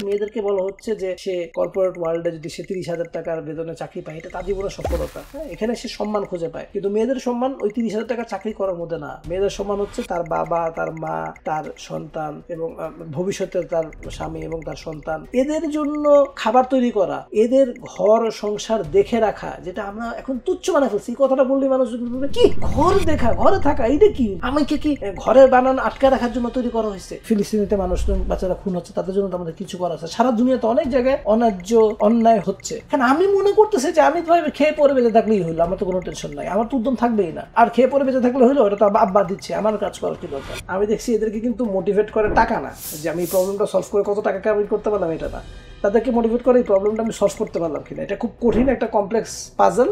মেয়েদেরকে বলা হচ্ছে যে সে কর্পোরেট ওয়ার্ল্ডে যদি সে 30,000 টাকার বেতনে চাকরি পায় এটা তার জীবনের সফলতা। এখানে সে সম্মান খুঁজে পায়, কিন্তু মেয়েদের সম্মান ওই 30,000 টাকা চাকরি করার মধ্যে না। মেয়েদের সম্মান হচ্ছে তার বাবা, তার মা, তার সন্তান এবং ভবিষ্যতে তার স্বামী এবং তার সন্তান, এদের জন্য খাবার তৈরি করা, এদের ঘর সংসার দেখে রাখা, যেটা আমরা এখন তুচ্ছ বানায় ফেলছি। এই কথাটা বললে মানুষ কি ঘর দেখা, ঘরে থাকা, এইটা কি আমাকে কি ঘরের বানানো আটকে রাখার জন্য তৈরি করা হয়েছে? ফিলিস্তিনিতে মানুষ, বাচ্চারা খুন হচ্ছে, তাদের জন্য তো আমাদের কিছু করা আছে। সারা দুনিয়াতে অনেক জায়গায় অন্যায্য অন্যায় হচ্ছে। কারণ আমি মনে করতেছি যে আমি তো খেয়ে পরে বেঁচে থাকলেই হইলো, আমার তো কোনো টেনশন নাই, আমার তো উদ্যম থাকবেই না। আর খেয়ে পরে বেঁচে থাকলে হইলো, এটা তো আব্বা দিচ্ছে, আমার কাজ করার কি দরকার? আমি দেখছি এদেরকে কিন্তু মোটিভেট করে টাকা না, যে আমি এই প্রবলেমটা সলভ করে কত টাকা কামাই করতে পারলাম, এটা না। তাদেরকে মোটিভেট করে এই প্রবলেমটা আমি সলভ করতে পারলাম কিনা, এটা খুব কঠিন একটা কমপ্লেক্স পাজল,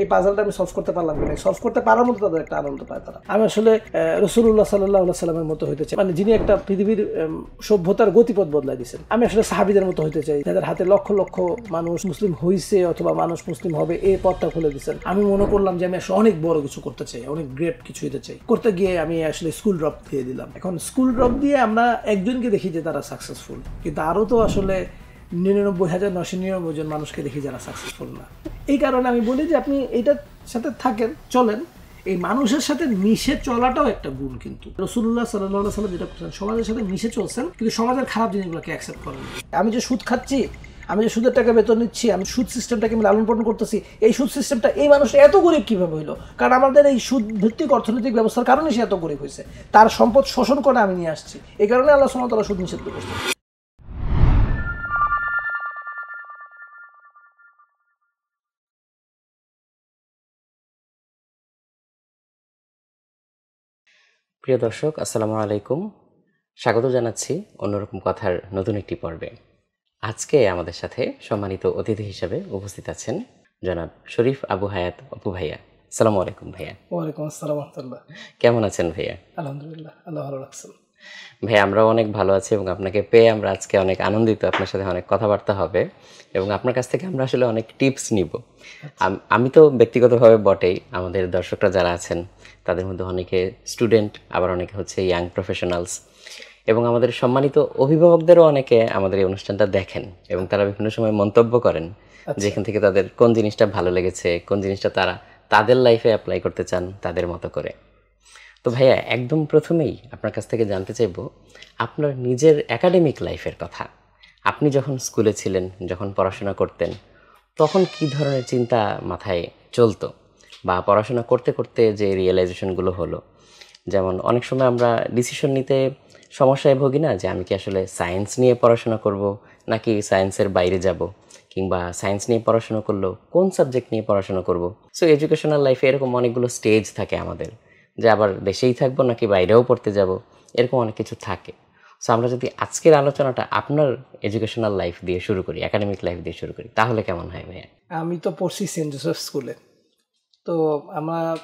এই পাজলটা আমি সলভ করতে পারলাম কিনা, সলভ করতে পারার মতো তাদের একটা আনন্দ পায় তারা। আমি আসলে রাসূলুল্লাহ সাল্লাল্লাহু আলাইহি সাল্লামের মতো হইতে চাই, মানে যিনি একটা পৃথিবীর সভ্যতার গতিপথ বদলাই দিয়েছেন। আমি আসলে সাহাবীদের মতো হইতে চাই, যাদের হাতে লক্ষ লক্ষ মানুষ মুসলিম হইছে অথবা মানুষ মুসলিম হবে এই পথটা খুলে দিয়েছেন। আমি মনে করলাম যে আমি আসলে অনেক বড় কিছু করতে চাই, অনেক গ্রেট কিছু হইতে চাই। করতে গিয়ে আমি আসলে স্কুল ড্রপ দিয়ে দিলাম। এখন স্কুল ড্রপ দিয়ে আমরা একজনকে দেখি যে তারা সাকসেসফুল, কিন্তু আরো তো আসলে 99,999 জন মানুষকে দেখি যারা সাকসেসফুল না। এই কারণে আমি বলি যে আপনি এইটার সাথে থাকেন, চলেন, এই মানুষের সাথে মিশে চলাটাও একটা গুণ। কিন্তু রাসূলুল্লাহ সাল্লাল্লাহু আলাইহি ওয়াসাল্লাম যেটা করছেন, সমাজের সাথে মিশে চলছেন, কিন্তু সমাজের খারাপ জিনিসগুলোকে অ্যাকসেপ্ট করেন। আমি যে সুদ খাচ্ছি, আমি যে সুদের টাকা বেতন নিচ্ছি, আমি সুদ সিস্টেমটাকে আমি লালন পালন করতেছি, এই সুদ সিস্টেমটা এই মানুষটা এত গরিব কিভাবে হইলো? কারণ আমাদের এই সুদ ভিত্তিক অর্থনৈতিক ব্যবস্থার কারণে সে এত গরিব হয়েছে। তার সম্পদ শোষণ করে আমি নিয়ে আসছি, এই কারণে আল্লাহ সুবহানাহু ওয়া তাআলা সুদ নিষিদ্ধ করছেন। প্রিয় দর্শক, আসসালামু আলাইকুম। স্বাগত জানাচ্ছি অন্যরকম কথার নতুন একটি পর্বে। আজকে আমাদের সাথে সম্মানিত অতিথি হিসেবে উপস্থিত আছেন জনাব শরীফ আবু হায়াত অপু ভাইয়া। আসসালামু আলাইকুম ভাইয়া। ওয়ালাইকুম আসসালাম ওয়া রাহমাতুল্লাহ। কেমন আছেন ভাইয়া? আলহামদুলিল্লাহ, আল্লাহ ভালো রাখছেন। ভাইয়া, আমরাও অনেক ভালো আছি এবং আপনাকে পেয়ে আমরা আজকে অনেক আনন্দিত। আপনার সাথে অনেক কথাবার্তা হবে এবং আপনার কাছ থেকে আমরা আসলে অনেক টিপস নিব। আমি তো ব্যক্তিগতভাবে বটেই, আমাদের দর্শকরা যারা আছেন তাদের মধ্যে অনেকে স্টুডেন্ট, আবার অনেকে হচ্ছে ইয়াং প্রফেশনালস, এবং আমাদের সম্মানিত অভিভাবকদেরও অনেকে আমাদের এই অনুষ্ঠানটা দেখেন এবং তারা বিভিন্ন সময় মন্তব্য করেন যেখান থেকে তাদের কোন জিনিসটা ভালো লেগেছে, কোন জিনিসটা তারা তাদের লাইফে অ্যাপ্লাই করতে চান তাদের মতো করে। তো ভাইয়া, একদম প্রথমেই আপনার কাছ থেকে জানতে চাইব আপনার নিজের একাডেমিক লাইফের কথা। আপনি যখন স্কুলে ছিলেন, যখন পড়াশোনা করতেন, তখন কি ধরনের চিন্তা মাথায় চলতো, বা পড়াশোনা করতে করতে যে রিয়েলাইজেশনগুলো হলো? যেমন অনেক সময় আমরা ডিসিশন নিতে সমস্যায় ভুগি না, যে আমি কি আসলে সায়েন্স নিয়ে পড়াশোনা করব নাকি সায়েন্সের বাইরে যাব, কিংবা সায়েন্স নিয়ে পড়াশোনা করলেও কোন সাবজেক্ট নিয়ে পড়াশোনা করব। সো এডুকেশনাল লাইফে এরকম অনেকগুলো স্টেজ থাকে আমাদের, যে আবার দেশেই থাকবো নাকি বাইরেও পড়তে যাব, এরকম অনেক কিছু থাকে। সো আমরা যদি আজকের আলোচনাটা আপনার এডুকেশনাল লাইফ দিয়ে শুরু করি, একাডেমিক লাইফ দিয়ে শুরু করি, তাহলে কেমন হয় ভাইয়া? আমি তো পড়ছি সেন্ট জোসেফ স্কুলে। তো আমার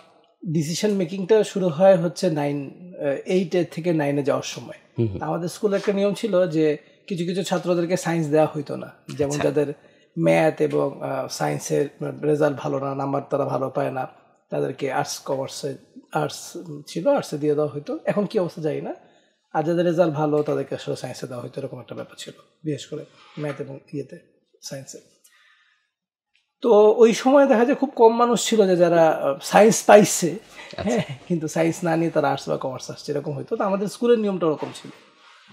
ডিসিশন মেকিংটা শুরু হয় হচ্ছে 8 থেকে 9-এ যাওয়ার সময়। আমাদের স্কুলে একটা নিয়ম ছিল যে কিছু কিছু ছাত্রদেরকে সায়েন্স দেওয়া হইতো না, যেমন যাদের ম্যাথ এবং সায়েন্সের রেজাল্ট ভালো না, নাম্বার তারা ভালো পায় না, তাদেরকে আর্টস ছিল, আর্টসে দিয়ে দেওয়া হইতো। এখন কি অবস্থা জানি না। আর যাদের রেজাল্ট ভালো তাদেরকে আসলে সায়েন্সে দেওয়া হইতো, এরকম একটা ব্যাপার ছিল, বিশেষ করে ম্যাথ এবং সায়েন্সে। তো ওই সময় দেখা যায় খুব কম মানুষ ছিল যে যারা সায়েন্স পাইছে, হ্যাঁ, কিন্তু সায়েন্স না নিয়ে তারা আর্টস বা কমার্স আসছে, এরকম হইতো। তো আমাদের স্কুলের নিয়মটা ওরকম ছিল।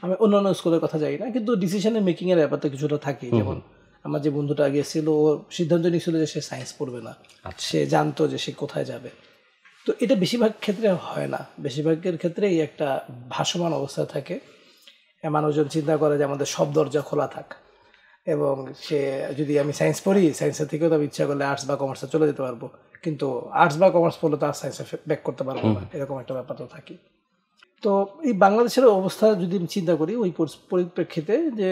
আমি অন্যান্য স্কুলের কথা জানি না, কিন্তু ডিসিশনের মেকিংয়ের ব্যাপারটা কিছুটা থাকে। যেমন আমার যে বন্ধুটা গিয়েছিল, ও সিদ্ধান্ত নিয়েছিল যে সে সায়েন্স পড়বে না, সে জানতো যে সে কোথায় যাবে। তো এটা বেশিরভাগ ক্ষেত্রে হয় না, বেশিরভাগের ক্ষেত্রেই একটা ভাসমান অবস্থা থাকে। মানুষজন চিন্তা করে যে আমাদের সব দরজা খোলা থাক, এবং সে যদি আমি সায়েন্স পড়ি, সায়েন্সের থেকেও তো ইচ্ছা করলে আর্টস বা কমার্সে চলে যেতে পারবো, কিন্তু আর্টস বা কমার্স পড়লে তো আর সায়েন্সে ব্যাক করতে পারবো না, এরকম একটা ব্যাপার তো থাকি। তো এই বাংলাদেশের অবস্থা যদি আমি চিন্তা করি ওই পরিপ্রেক্ষিতে, যে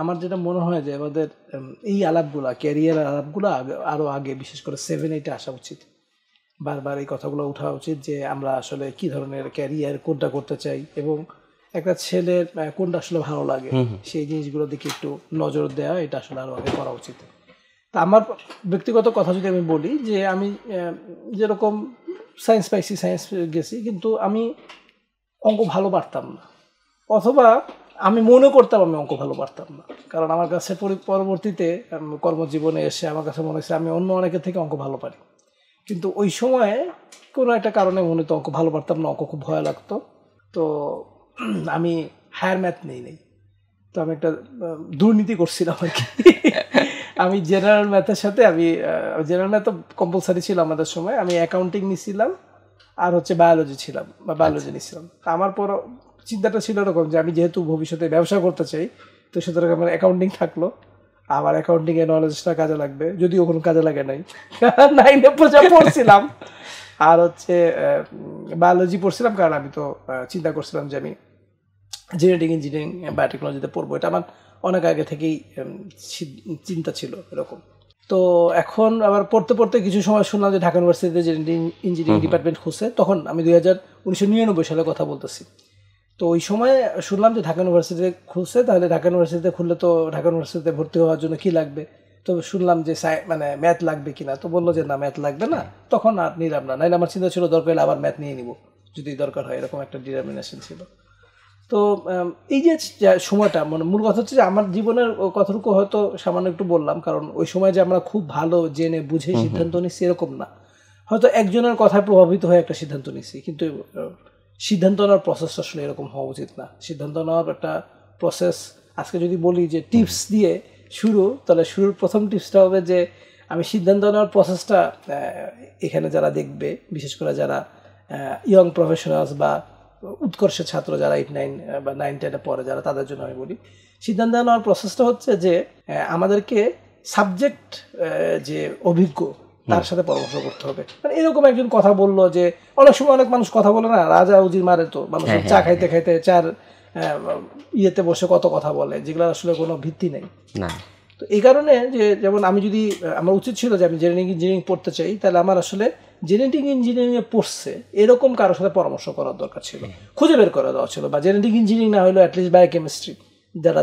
আমার যেটা মনে হয় যে আমাদের এই আলাপগুলা, ক্যারিয়ার আলাপগুলা আরও আগে, বিশেষ করে 7-8-এ আসা উচিত। বারবার এই কথাগুলো ওঠা উচিত যে আমরা আসলে কি ধরনের ক্যারিয়ার, কোনটা করতে চাই, এবং একটা ছেলের কোনটা আসলে ভালো লাগে, সেই জিনিসগুলোর দিকে একটু নজর দেওয়া, এটা আসলে আরও আগে করা উচিত। তা আমার ব্যক্তিগত কথা যদি আমি বলি, যে আমি যেরকম সায়েন্স পাইছি, সায়েন্স গেছি, কিন্তু আমি অঙ্ক ভালো পারতাম না, অথবা আমি মনে করতাম আমি অঙ্ক ভালো পারতাম না, কারণ আমার কাছে পরবর্তীতে কর্মজীবনে এসে আমার কাছে মনে হয়েছে আমি অন্য অনেকের থেকে অঙ্ক ভালো পারি, কিন্তু ওই সময়ে কোনো একটা কারণে মনে হতো অঙ্ক ভালো পারতাম না, অঙ্ক খুব ভয় লাগতো। তো আমি হায়ার ম্যাথ নেই, তো আমি একটা দুর্নীতি করছিলাম আর কি। আমি জেনারেল ম্যাথের সাথে জেনারেল ম্যাথ তো কম্পালসারি ছিল আমাদের সময়, আমি অ্যাকাউন্টিং নিছিলাম আর বায়োলজি ছিলাম বা বায়োলজি নিছিলাম। আমার পর চিন্তাটা ছিল এরকম যে আমি যেহেতু ভবিষ্যতে ব্যবসা করতে চাই, তো সুতরাং আমার অ্যাকাউন্টিং থাকলো, আমার অ্যাকাউন্টিংয়ে নলেজটা কাজে লাগবে, যদিও কোনো কাজে লাগে নাই, 9-এ পড়ছিলাম। আর বায়োলজি পড়ছিলাম কারণ আমি তো চিন্তা করছিলাম যে আমি জেনেটিক ইঞ্জিনিয়ারিং বায়োটেকনোলজিতে পড়বো, এটা আমার অনেক আগে থেকেই চিন্তা ছিল এরকম। তো এখন আবার পড়তে পড়তে কিছু সময় শুনলাম যে ঢাকা ইউনিভার্সিটিতে জেনেটিক ইঞ্জিনিয়ারিং ডিপার্টমেন্ট খুলছে, তখন আমি 1999 সালে কথা বলতেছি। তো ওই সময় শুনলাম যে ঢাকা ইউনিভার্সিটিতে খুলছে, তাহলে ঢাকা ইউনিভার্সিটিতে খুললে তো ঢাকা ইউনিভার্সিটিতে ভর্তি হওয়ার জন্য কী লাগবে, তো শুনলাম যে ম্যাথ লাগবে কিনা, তো বললো যে না ম্যাথ লাগবে না, তখন আর নিলাম না, নাইলে আমার চিন্তা ছিল দরকার হলে আবার ম্যাথ নিয়ে নিব যদি দরকার হয়, এরকম একটা ডিটারমিনেশন ছিল। তো এই যে সময়টা মূল কথা হচ্ছে যে আমার জীবনের কতটুকু হয়তো সামান্য একটু বললাম, কারণ ওই সময় যে আমরা খুব ভালো জেনে বুঝে সিদ্ধান্ত নিচ্ছি এরকম না, হয়তো একজনের কথায় প্রভাবিত হয়ে একটা সিদ্ধান্ত নিচ্ছি, কিন্তু সিদ্ধান্ত নেওয়ার প্রসেসটা আসলে এরকম হওয়া উচিত না। সিদ্ধান্ত নেওয়ার একটা প্রসেস, আজকে যদি বলি যে টিপস দিয়ে শুরু, তাহলে শুরুর প্রথম টিপসটা হবে যে আমি সিদ্ধান্ত নেওয়ার প্রসেসটা এখানে যারা দেখবে, বিশেষ করে যারা ইয়ং প্রফেশনালস বা উৎকর্ষের ছাত্র যারা 8-9 বা 9-10 পরে যারা, তাদের জন্য আমি বলি সিদ্ধান্ত নেওয়ার প্রসেসটা হচ্ছে যে আমাদেরকে সাবজেক্ট যে অভিজ্ঞ তার সাথে পরামর্শ করতে হবে। মানে এরকম একজন কথা বললো যে অনেক সময় অনেক মানুষ কথা বলে না, রাজা উজির মারে, তো মানুষ চা খাইতে খাইতে চার ইয়েতে বসে কত কথা বলে যেগুলো আসলে কোনো ভিত্তি নেই। তো এই কারণে যে যেমন আমি যদি আমার উচিত ছিল যে আমি জেনেটিক ইঞ্জিনিয়ারিং পড়তে চাই, তাহলে আমার আসলে জেনেটিক ইঞ্জিনিয়ারিংয়ে পড়ছে এরকম কারোর সাথে পরামর্শ করার দরকার ছিল, খুঁজে বের করে দেওয়া ছিল, বা জেনেটিক ইঞ্জিনিয়ারিং না হলেও অ্যাটলিস্ট বায়োকেমিস্ট্রি যারা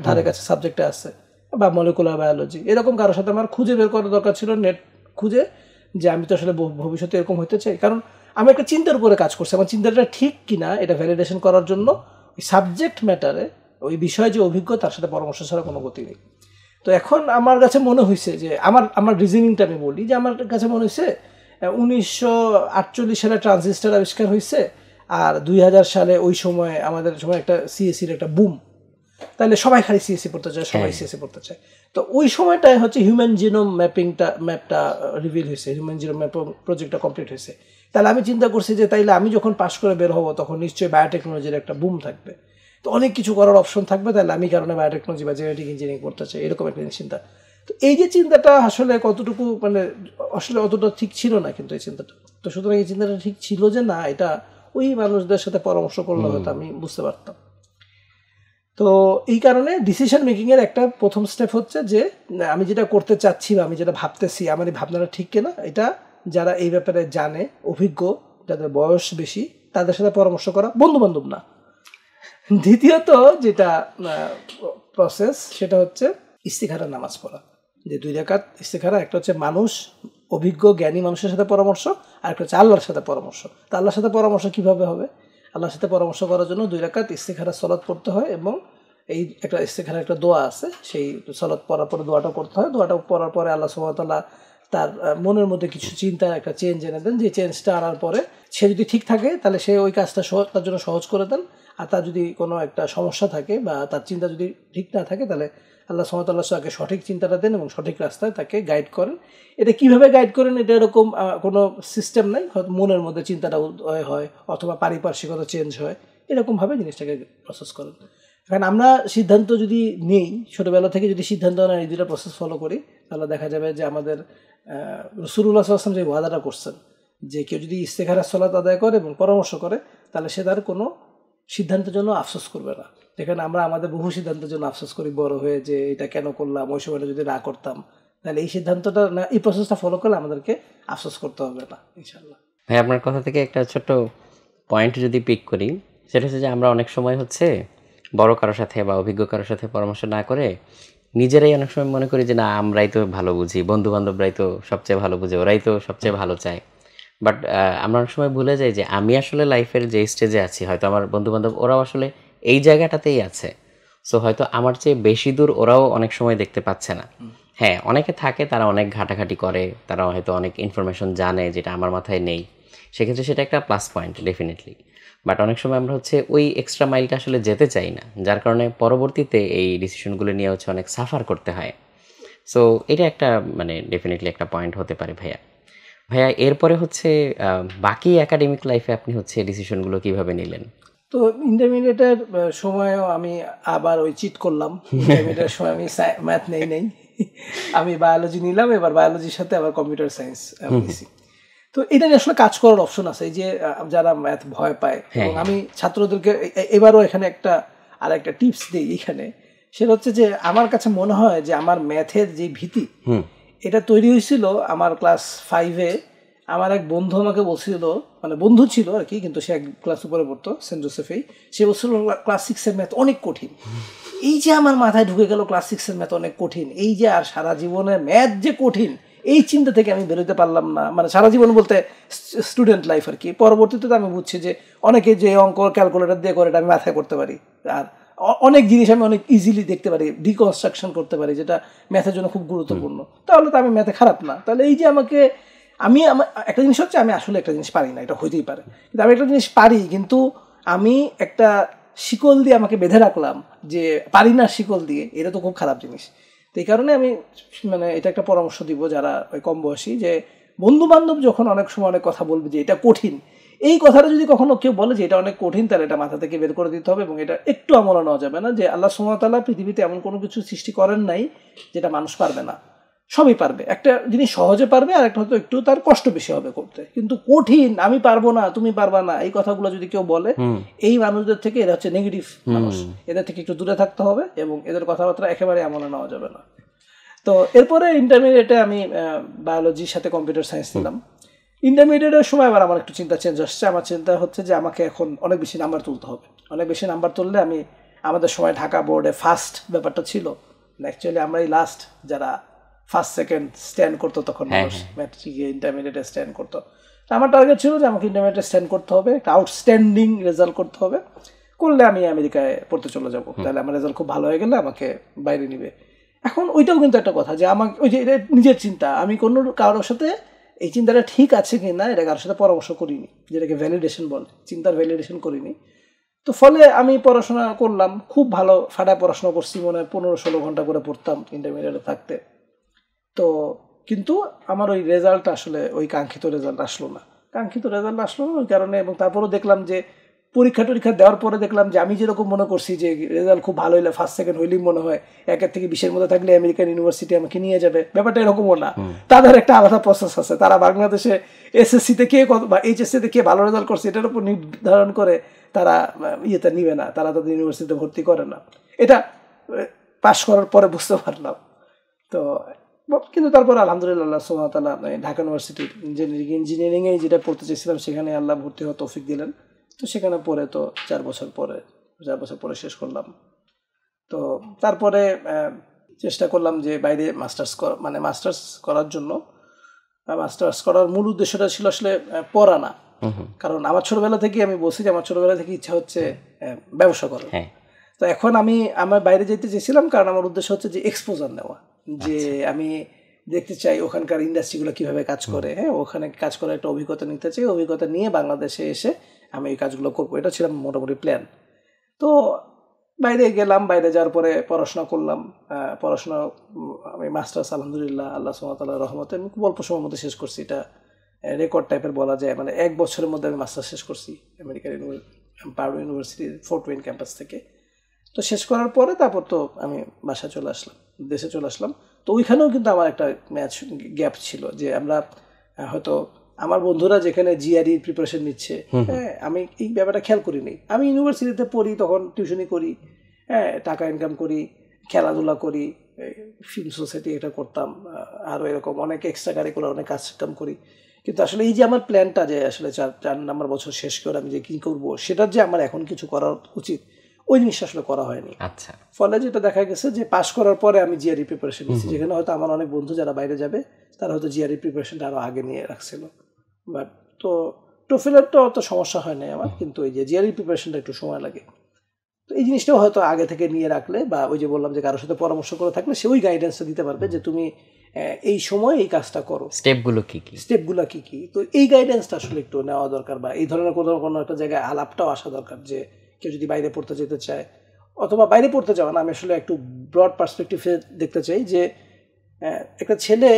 ধারে কাছে সাবজেক্টে আছে, বা মলিকুলার বায়োলজি, এরকম কারোর সাথে আমার খুঁজে বের করার দরকার ছিল, নেট খুঁজে, যে আমি তো আসলে ভবিষ্যতে এরকম হতে চাই। কারণ আমি একটা চিন্তার উপরে কাজ করছি, আমার চিন্তাটা ঠিক কিনা এটা ভ্যালিডেশন করার জন্য ওই সাবজেক্ট ম্যাটারে, ওই বিষয়ে যে অভিজ্ঞ তার সাথে পরামর্শ ছাড়া কোনো গতি নেই। তো এখন আমার কাছে মনে হয়েছে যে আমার রিজনিংটা আমি বলি যে আমার কাছে মনে হয়েছে 1948 সালে ট্রানজিস্টার আবিষ্কার হয়েছে, আর 2000 সালে ওই সময় আমাদের সময় একটা সিএসসির একটা বুম, তাহলে সবাই খালি সিএসসি পড়তে চায়, সবাই সিএসসি পড়তে চায়। তো ওই সময়টায় হিউম্যান জিনোম ম্যাপটা রিভিল হয়েছে, হিউম্যান জিনোম ম্যাপ প্রজেক্টটা কমপ্লিট হয়েছে। তাহলে আমি চিন্তা করছি যে তাইলে আমি যখন পাশ করে বের হবো তখন নিশ্চয়ই বায়োটেকনোলজির একটা বুম থাকবে, তো অনেক কিছু করার অপশন থাকবে, তাহলে আমি কারণে বায়োটেকনোলজি বা জেনেটিক ইঞ্জিনিয়ারিং করতে চাই, এরকম একটা চিন্তা। তো এই যে চিন্তাটা আসলে কতটুকু আসলে অতটা ঠিক ছিল না, কিন্তু এই চিন্তাটা, তো সুতরাং এই চিন্তাটা ঠিক ছিল যে না, এটা ওই মানুষদের সাথে পরামর্শ করলে হয়তো আমি বুঝতে পারতাম। তো এই কারণে ডিসিশন মেকিংয়ের একটা প্রথম স্টেপ হচ্ছে যে আমি যেটা করতে চাচ্ছি বা আমি যেটা ভাবতেছি, আমার এই ভাবনাটা ঠিক কিনা, এটা যারা এই ব্যাপারে জানে, অভিজ্ঞ, যাদের বয়স বেশি, তাদের সাথে পরামর্শ করা, বন্ধুবান্ধব না। দ্বিতীয়ত যেটা প্রসেস, সেটা হচ্ছে ইস্তিখারার নামাজ পড়া, যে 2 রাকাত ইস্তিখারা, একটা হচ্ছে মানুষ, অভিজ্ঞ জ্ঞানী মানুষের সাথে পরামর্শ, আর একটা হচ্ছে আল্লাহর সাথে পরামর্শ। তো আল্লাহর সাথে পরামর্শ কিভাবে হবে? আল্লাহর সাথে পরামর্শ করার জন্য 2 রাকাত ইস্তিখারা সালাত পড়তে হয়, এবং এই একটা ইস্তিখারা একটা দোয়া আছে, সেই সালাত পড়ার পরে দোয়াটা করতে হয়। দোয়াটা পড়ার পরে আল্লাহ সুবহানাহু ওয়া তাআলা তার মনের মধ্যে কিছু চিন্তার একটা চেঞ্জ এনে দেন, যে চেঞ্জটা আনার পরে সে যদি ঠিক থাকে তাহলে সে ওই কাজটা তার জন্য সহজ করে দেন, আর তার যদি কোনো একটা সমস্যা থাকে বা তার চিন্তা যদি ঠিক না থাকে, তাহলে আল্লাহ সুবহানাহু ওয়া তাআলা তাকে সঠিক চিন্তাটা দেন এবং সঠিক রাস্তায় তাকে গাইড করেন। এটা কিভাবে গাইড করেন, এটা এরকম কোনো সিস্টেম নাই, হয়তো মনের মধ্যে চিন্তাটা উদয় হয় অথবা পারিপার্শ্বিকতা চেঞ্জ হয়, এরকমভাবে জিনিসটাকে প্রসেস করেন। কারণ আমরা সিদ্ধান্ত যদি নেই, ছোটোবেলা থেকে যদি সিদ্ধান্ত নেয়, এই 2টা প্রসেস ফলো করি, তাহলে দেখা যাবে যে আমাদের রাসূলুল্লাহ সাল্লাল্লাহু আলাইহি ওয়াসাল্লাম যে ওয়াদাটা করছেন যে কেউ যদি ইস্তিখারার সালাত আদায় করে এবং পরামর্শ করে, তাহলে সে তার কোনো সিদ্ধান্তের জন্য আফসোস করবে না। যেখানে আমরা আমাদের বহু সিদ্ধান্তের জন্য আফসোস করি বড় হয়ে, যে এটা কেন করলাম, ওই সময়টা যদি না করতাম, তাহলে এই সিদ্ধান্তটা না, এই প্রসেসটা ফলো করলে আমাদেরকে আফসোস করতে হবে না, ইনশাআল্লাহ। ভাই, আপনার কথা থেকে একটা ছোট্ট পয়েন্ট যদি পিক করি, সেটা হচ্ছে যে আমরা অনেক সময় বড় কারোর সাথে বা অভিজ্ঞ কারোর সাথে পরামর্শ না করে নিজেরাই অনেক সময় মনে করি যে না, আমরাই তো ভালো বুঝি, বন্ধু বান্ধবরাই তো সবচেয়ে ভালো বুঝে, ওরাই তো সবচেয়ে ভালো চায়। বাট আমরা অনেক সময় ভুলে যাই যে আমি আসলে লাইফের যে স্টেজে আছি, হয়তো আমার বন্ধু বান্ধব ওরাও আসলে এই জায়গাটাতেই আছে, সো হয়তো আমার চেয়ে বেশি দূর ওরাও অনেক সময় দেখতে পাচ্ছে না। হ্যাঁ, অনেকে থাকে তারা অনেক ঘাটাঘাটি করে, তারা হয়তো অনেক ইনফরমেশন জানে যেটা আমার মাথায় নেই, সেক্ষেত্রে সেটা একটা প্লাস পয়েন্ট ডেফিনেটলি। বাট অনেক সময় আমরা হচ্ছে ওই এক্সট্রা মাইলটা আসলে যেতে চাই না, যার কারণে পরবর্তীতে এই ডিসিশনগুলো নিয়ে হচ্ছে অনেক সাফার করতে হয়। সো এটা একটা মানে ডেফিনেটলি একটা পয়েন্ট হতে পারে ভাইয়া। ভাইয়া এরপরে হচ্ছে বাকি একাডেমিক লাইফে আপনি হচ্ছে ডিসিশনগুলো কিভাবে নিলেন? তো ইন্টারমিডিয়েটের সময়ও আমি আবার ওই চিট করলাম। ইন্টারমিডিয়েটের সময় আমি ম্যাথ নেই আমি বায়োলজি নিলাম, এবার বায়োলজির সাথে আবার কম্পিউটার সায়েন্স নিয়েছি। তো এটা নিয়ে আসলে কাজ করার অপশন আছে, এই যে যারা ম্যাথ ভয় পায়, এবং আমি ছাত্রদেরকে এবারও এখানে আর একটা টিপস দিই এখানে, সেটা হচ্ছে যে আমার কাছে মনে হয় যে আমার ম্যাথের যে ভীতি এটা তৈরি হয়েছিল আমার ক্লাস 5-এ। আমার এক বন্ধু আমাকে বলছিল, মানে বন্ধু ছিল আর কি, কিন্তু সে এক ক্লাস উপরে পড়তো সেন্ট জোসেফেই, সে বলছিল ক্লাস 6-এর ম্যাথ অনেক কঠিন। এই যে আমার মাথায় ঢুকে গেল ক্লাস 6-এর ম্যাথ অনেক কঠিন, এই যে আর সারা জীবনে ম্যাথ যে কঠিন, এই চিন্তা থেকে আমি বেরোতে পারলাম না। মানে সারা জীবন বলতে স্টুডেন্ট লাইফ আর কি। পরবর্তীতে আমি বুঝছি যে অনেকে যে অঙ্ক ক্যালকুলেটর দিয়ে করে, এটা আমি মাথায় করতে পারি, আর অনেক জিনিস আমি অনেক ইজিলি দেখতে পারি, ডিকনস্ট্রাকশন করতে পারি, যেটা ম্যাথের জন্য খুব গুরুত্বপূর্ণ। তাহলে তো আমি ম্যাথে খারাপ না। তাহলে এই যে আমি একটা জিনিস হচ্ছে আমি আসলে একটা জিনিস পারি না, এটা হইতেই পারে, কিন্তু আমি একটা জিনিস পারি, কিন্তু আমি একটা শিকল দিয়ে আমাকে বেঁধে রাখলাম যে পারি না শিকল দিয়ে, এটা তো খুব খারাপ জিনিস। তো এই কারণে আমি মানে এটা একটা পরামর্শ দিব যারা ওই কম বয়সী, যে বন্ধু বান্ধব যখন অনেক সময় অনেক কথা বলবে যে এটা কঠিন, এই কথাটা যদি কখনো কেউ বলে যে এটা অনেক কঠিন, তাহলে এটা মাথা থেকে বের করে দিতে হবে, এবং এটা একটু আমলে নেওয়া যাবে না যে আল্লাহ সুবহানাহু ওয়া তাআলা পৃথিবীতে এমন কোনো কিছু সৃষ্টি করেন নাই যেটা মানুষ পারবে না। সবই পারবে, একটা জিনিস সহজে পারবে, আর একটা হয়তো একটু তার কষ্ট বেশি হবে করতে, কিন্তু কঠিন আমি পারবো না, তুমি পারবা না, এই কথাগুলো যদি কেউ বলে, এই মানুষদের থেকে, এরা হচ্ছে নেগেটিভ মানুষ, এদের থেকে একটু দূরে থাকতে হবে, এবং এদের কথাবার্তা একেবারে আমলে নেওয়া যাবে না। তো এরপরে ইন্টারমিডিয়েটে আমি বায়োলজির সাথে কম্পিউটার সায়েন্স নিলাম। ইন্টারমিডিয়েটের সময় আবার আমার একটু চিন্তা চেঞ্জ আসছে। আমার চিন্তা হচ্ছে যে আমাকে এখন অনেক বেশি নাম্বার তুলতে হবে, অনেক বেশি নাম্বার তুললে আমাদের সময় ঢাকা বোর্ডে ফার্স্ট ব্যাপারটা ছিল, অ্যাকচুয়ালি আমরাই লাস্ট যারা ফার্স্ট সেকেন্ড স্ট্যান্ড করতো, তখন মানুষ ম্যাট্রিকে ইন্টারমিডিয়েটে স্ট্যান্ড করতো। আমার টার্গেট ছিল যে আমাকে ইন্টারমিডিয়েটে স্ট্যান্ড করতে হবে, একটা আউটস্ট্যান্ডিং রেজাল্ট করতে হবে, করলে আমি আমেরিকায় পড়তে চলে যাব, তাহলে আমার রেজাল্ট খুব ভালো হয়ে গেলে আমাকে বাইরে নিবে। এখন ওইটাও কিন্তু একটা কথা যে আমাকে ওই যে এটা নিজের চিন্তা, আমি কোনো কারোর সাথে এই চিন্তাটা ঠিক আছে কি না এটা কারোর সাথে পরামর্শ করিনি, যেটাকে ভ্যালিডেশন বলে, চিন্তার ভ্যালিডেশন করিনি। তো ফলে আমি পড়াশোনা করলাম, খুব ভালো ফাটায় পড়াশোনা করছি, মনে 15-16 ঘন্টা করে পড়তাম ইন্টারমিডিয়েটে থাকতে। তো কিন্তু আমার ওই রেজাল্ট আসলে ওই কাঙ্ক্ষিত রেজাল্ট আসলো না ওই কারণে। এবং তারপরও দেখলাম যে পরীক্ষা দেওয়ার পরে দেখলাম যে আমি যেরকম মনে করছি যে রেজাল্ট খুব ভালো হইলে ফার্স্ট সেকেন্ড হইলেই মনে হয় 1 থেকে 20-এর মধ্যে থাকলে আমেরিকান ইউনিভার্সিটি আমাকে নিয়ে যাবে, ব্যাপারটা এরকমও না। তাদের একটা আলাদা প্রসেস আছে, তারা বাংলাদেশে এসএসসিতে কে বা এইচএসসিতে কে ভালো রেজাল্ট করছে এটার উপর নির্ধারণ করে তারা ইয়েতে নিবে না, তারা তাদের ইউনিভার্সিটিতে ভর্তি করে না। এটা পাশ করার পরে বুঝতে পারলাম। তো কিন্তু তারপর আলহামদুলিল্লাহ আল্লাহ সুবহানাহু ওয়া তাআলা ঢাকা ইউনিভার্সিটি ইঞ্জিনিয়ারিংয়ে যেটা পড়তে চেয়েছিলাম সেখানে আল্লাহ ভর্তি হওয়ার তৌফিক দিলেন। তো সেখানে পরে তো 4 বছর পরে শেষ করলাম। তো তারপরে চেষ্টা করলাম যে বাইরে মাস্টার্স করার জন্য। মাস্টার্স করার মূল উদ্দেশ্যটা ছিল আসলে পড়া না, কারণ আমার ছোটবেলা থেকে আমি বলছি যে আমার ছোটবেলা থেকে ইচ্ছা হচ্ছে ব্যবসা করার। তো এখন আমার বাইরে যেতে চেয়েছিলাম কারণ আমার উদ্দেশ্য হচ্ছে যে এক্সপোজার নেওয়া, যে আমি দেখতে চাই ওখানকার ইন্ডাস্ট্রিগুলো কিভাবে কাজ করে, হ্যাঁ ওখানে কাজ করার একটা অভিজ্ঞতা নিতে চাই, অভিজ্ঞতা নিয়ে বাংলাদেশে এসে আমি এই কাজগুলো করবো, এটা ছিল মোটামুটি প্ল্যান। তো বাইরে গেলাম, বাইরে যাওয়ার পরে পড়াশোনা করলাম। আমি মাস্টার্স আলহামদুলিল্লাহ আল্লাহ সুবহানাহু ওয়া তাআলার রহমতে আমি খুব অল্প সময়ের মধ্যে শেষ করছি, এটা রেকর্ড টাইপের বলা যায়, মানে 1 বছরের মধ্যে আমি মাস্টার্স শেষ করছি আমেরিকার পার্ডু ইউনিভার্সিটির ফোর্ট ওয়েন ক্যাম্পাস থেকে। তো শেষ করার পরে তারপর তো আমি দেশে চলে আসলাম। তো ওইখানেও কিন্তু আমার একটা গ্যাপ ছিল, যে আমরা হয়তো আমার বন্ধুরা যেখানে জিআরই প্রিপারেশন নিচ্ছে, হ্যাঁ আমি এই ব্যাপারটা খেয়াল করিনি। আমি ইউনিভার্সিটিতে পড়ি, তখন টিউশনি করি, হ্যাঁ টাকা ইনকাম করি, খেলাধুলা করি, ফিল্ম সোসাইটি এটা করতাম, আরও এরকম অনেক এক্সট্রা কারিকুলার অনেক কাজ করি। কিন্তু আসলে এই যে আমার প্ল্যানটা যে আসলে 4 নম্বর বছর শেষ করে আমি যে কী করবো, সেটার যে আমার এখন কিছু করা উচিত, ওই জিনিসটা আসলে করা হয়নি। আচ্ছা, ফলে যেটা দেখা গেছে যে পাশ করার পরে আমি জিআরই প্রিপারেশন নিচ্ছি, যেখানে হয়তো আমার অনেক বন্ধু যারা বাইরে যাবে তারা হয়তো জিআরই প্রিপারেশনটা আরও আগে নিয়ে রাখছিল। বাট তো টোফেলেরটা অত সমস্যা হয় নাই আমার, কিন্তু এই যে জিআরই প্রিপারেশনটা একটু সময় লাগে। তো এই জিনিসটাও হয়তো আগে থেকে নিয়ে রাখলে বা ওই যে বললাম যে কারোর সাথে পরামর্শ করে থাকলে সে ওই গাইডেন্সটা দিতে পারবে যে তুমি এই সময় এই কাজটা করো, স্টেপগুলো কি কি। তো এই গাইডেন্সটা আসলে একটু নেওয়া দরকার, বা এই ধরনের কোনো একটা জায়গায় আলাপটাও আসা দরকার যে কেউ যদি বাইরে পড়তে যেতে চায়, অথবা বাইরে পড়তে যাওয়া না, আমি আসলে একটু ব্রড পার্সপেক্টিভে দেখতে চাই যে একটা ছেলে,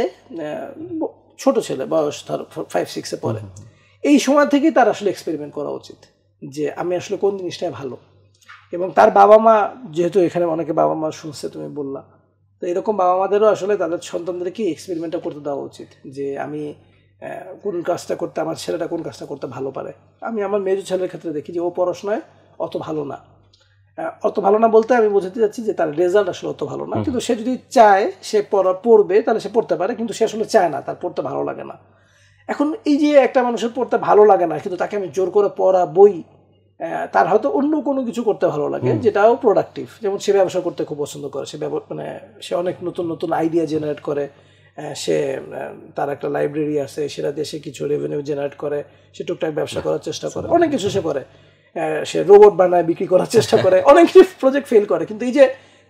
ছোট ছেলে, বয়স ধর 5-6 পড়ে, এই সময় থেকেই তার আসলে এক্সপেরিমেন্ট করা উচিত যে আমি আসলে কোন জিনিসটাই ভালো। এবং তার বাবা মা, যেহেতু এখানে অনেকে বাবা মা শুনছে তুমি বললা, তো এরকম বাবা মাদেরও আসলে তাদের সন্তানদেরকে এক্সপেরিমেন্টটা করতে দেওয়া উচিত যে আমি কোন কাজটা করতে, আমার ছেলেটা কোন কাজটা করতে ভালো পারে। আমি আমার মেজো ছেলের ক্ষেত্রে দেখি যে ও পড়াশোনায় অত ভালো না বলতে আমি বোঝাতে যাচ্ছি যে তার রেজাল্ট আসলে অত ভালো না, কিন্তু সে যদি চায় সে পড়বে তাহলে সে পড়তে পারে, কিন্তু সে আসলে চায় না, তার পড়তে ভালো লাগে না। এখন এই যে একটা মানুষের পড়তে ভালো লাগে না কিন্তু তাকে আমি জোর করে পড়া বই, তার হয়তো অন্য কোনো কিছু করতে ভালো লাগে যেটাও প্রোডাক্টিভ, যেমন সে ব্যবসা করতে খুব পছন্দ করে, সে অনেক নতুন নতুন আইডিয়া জেনারেট করে, সে তার একটা লাইব্রেরি আছে সেটা দিয়ে সে কিছু রেভিনিউ জেনারেট করে, সে টুকটাক ব্যবসা করার চেষ্টা করে, অনেক কিছু সে করে, সে রোবট বানায় বিক্রি করার চেষ্টা করে, অনেক কিছু প্রজেক্ট ফেল করে। কিন্তু এই যে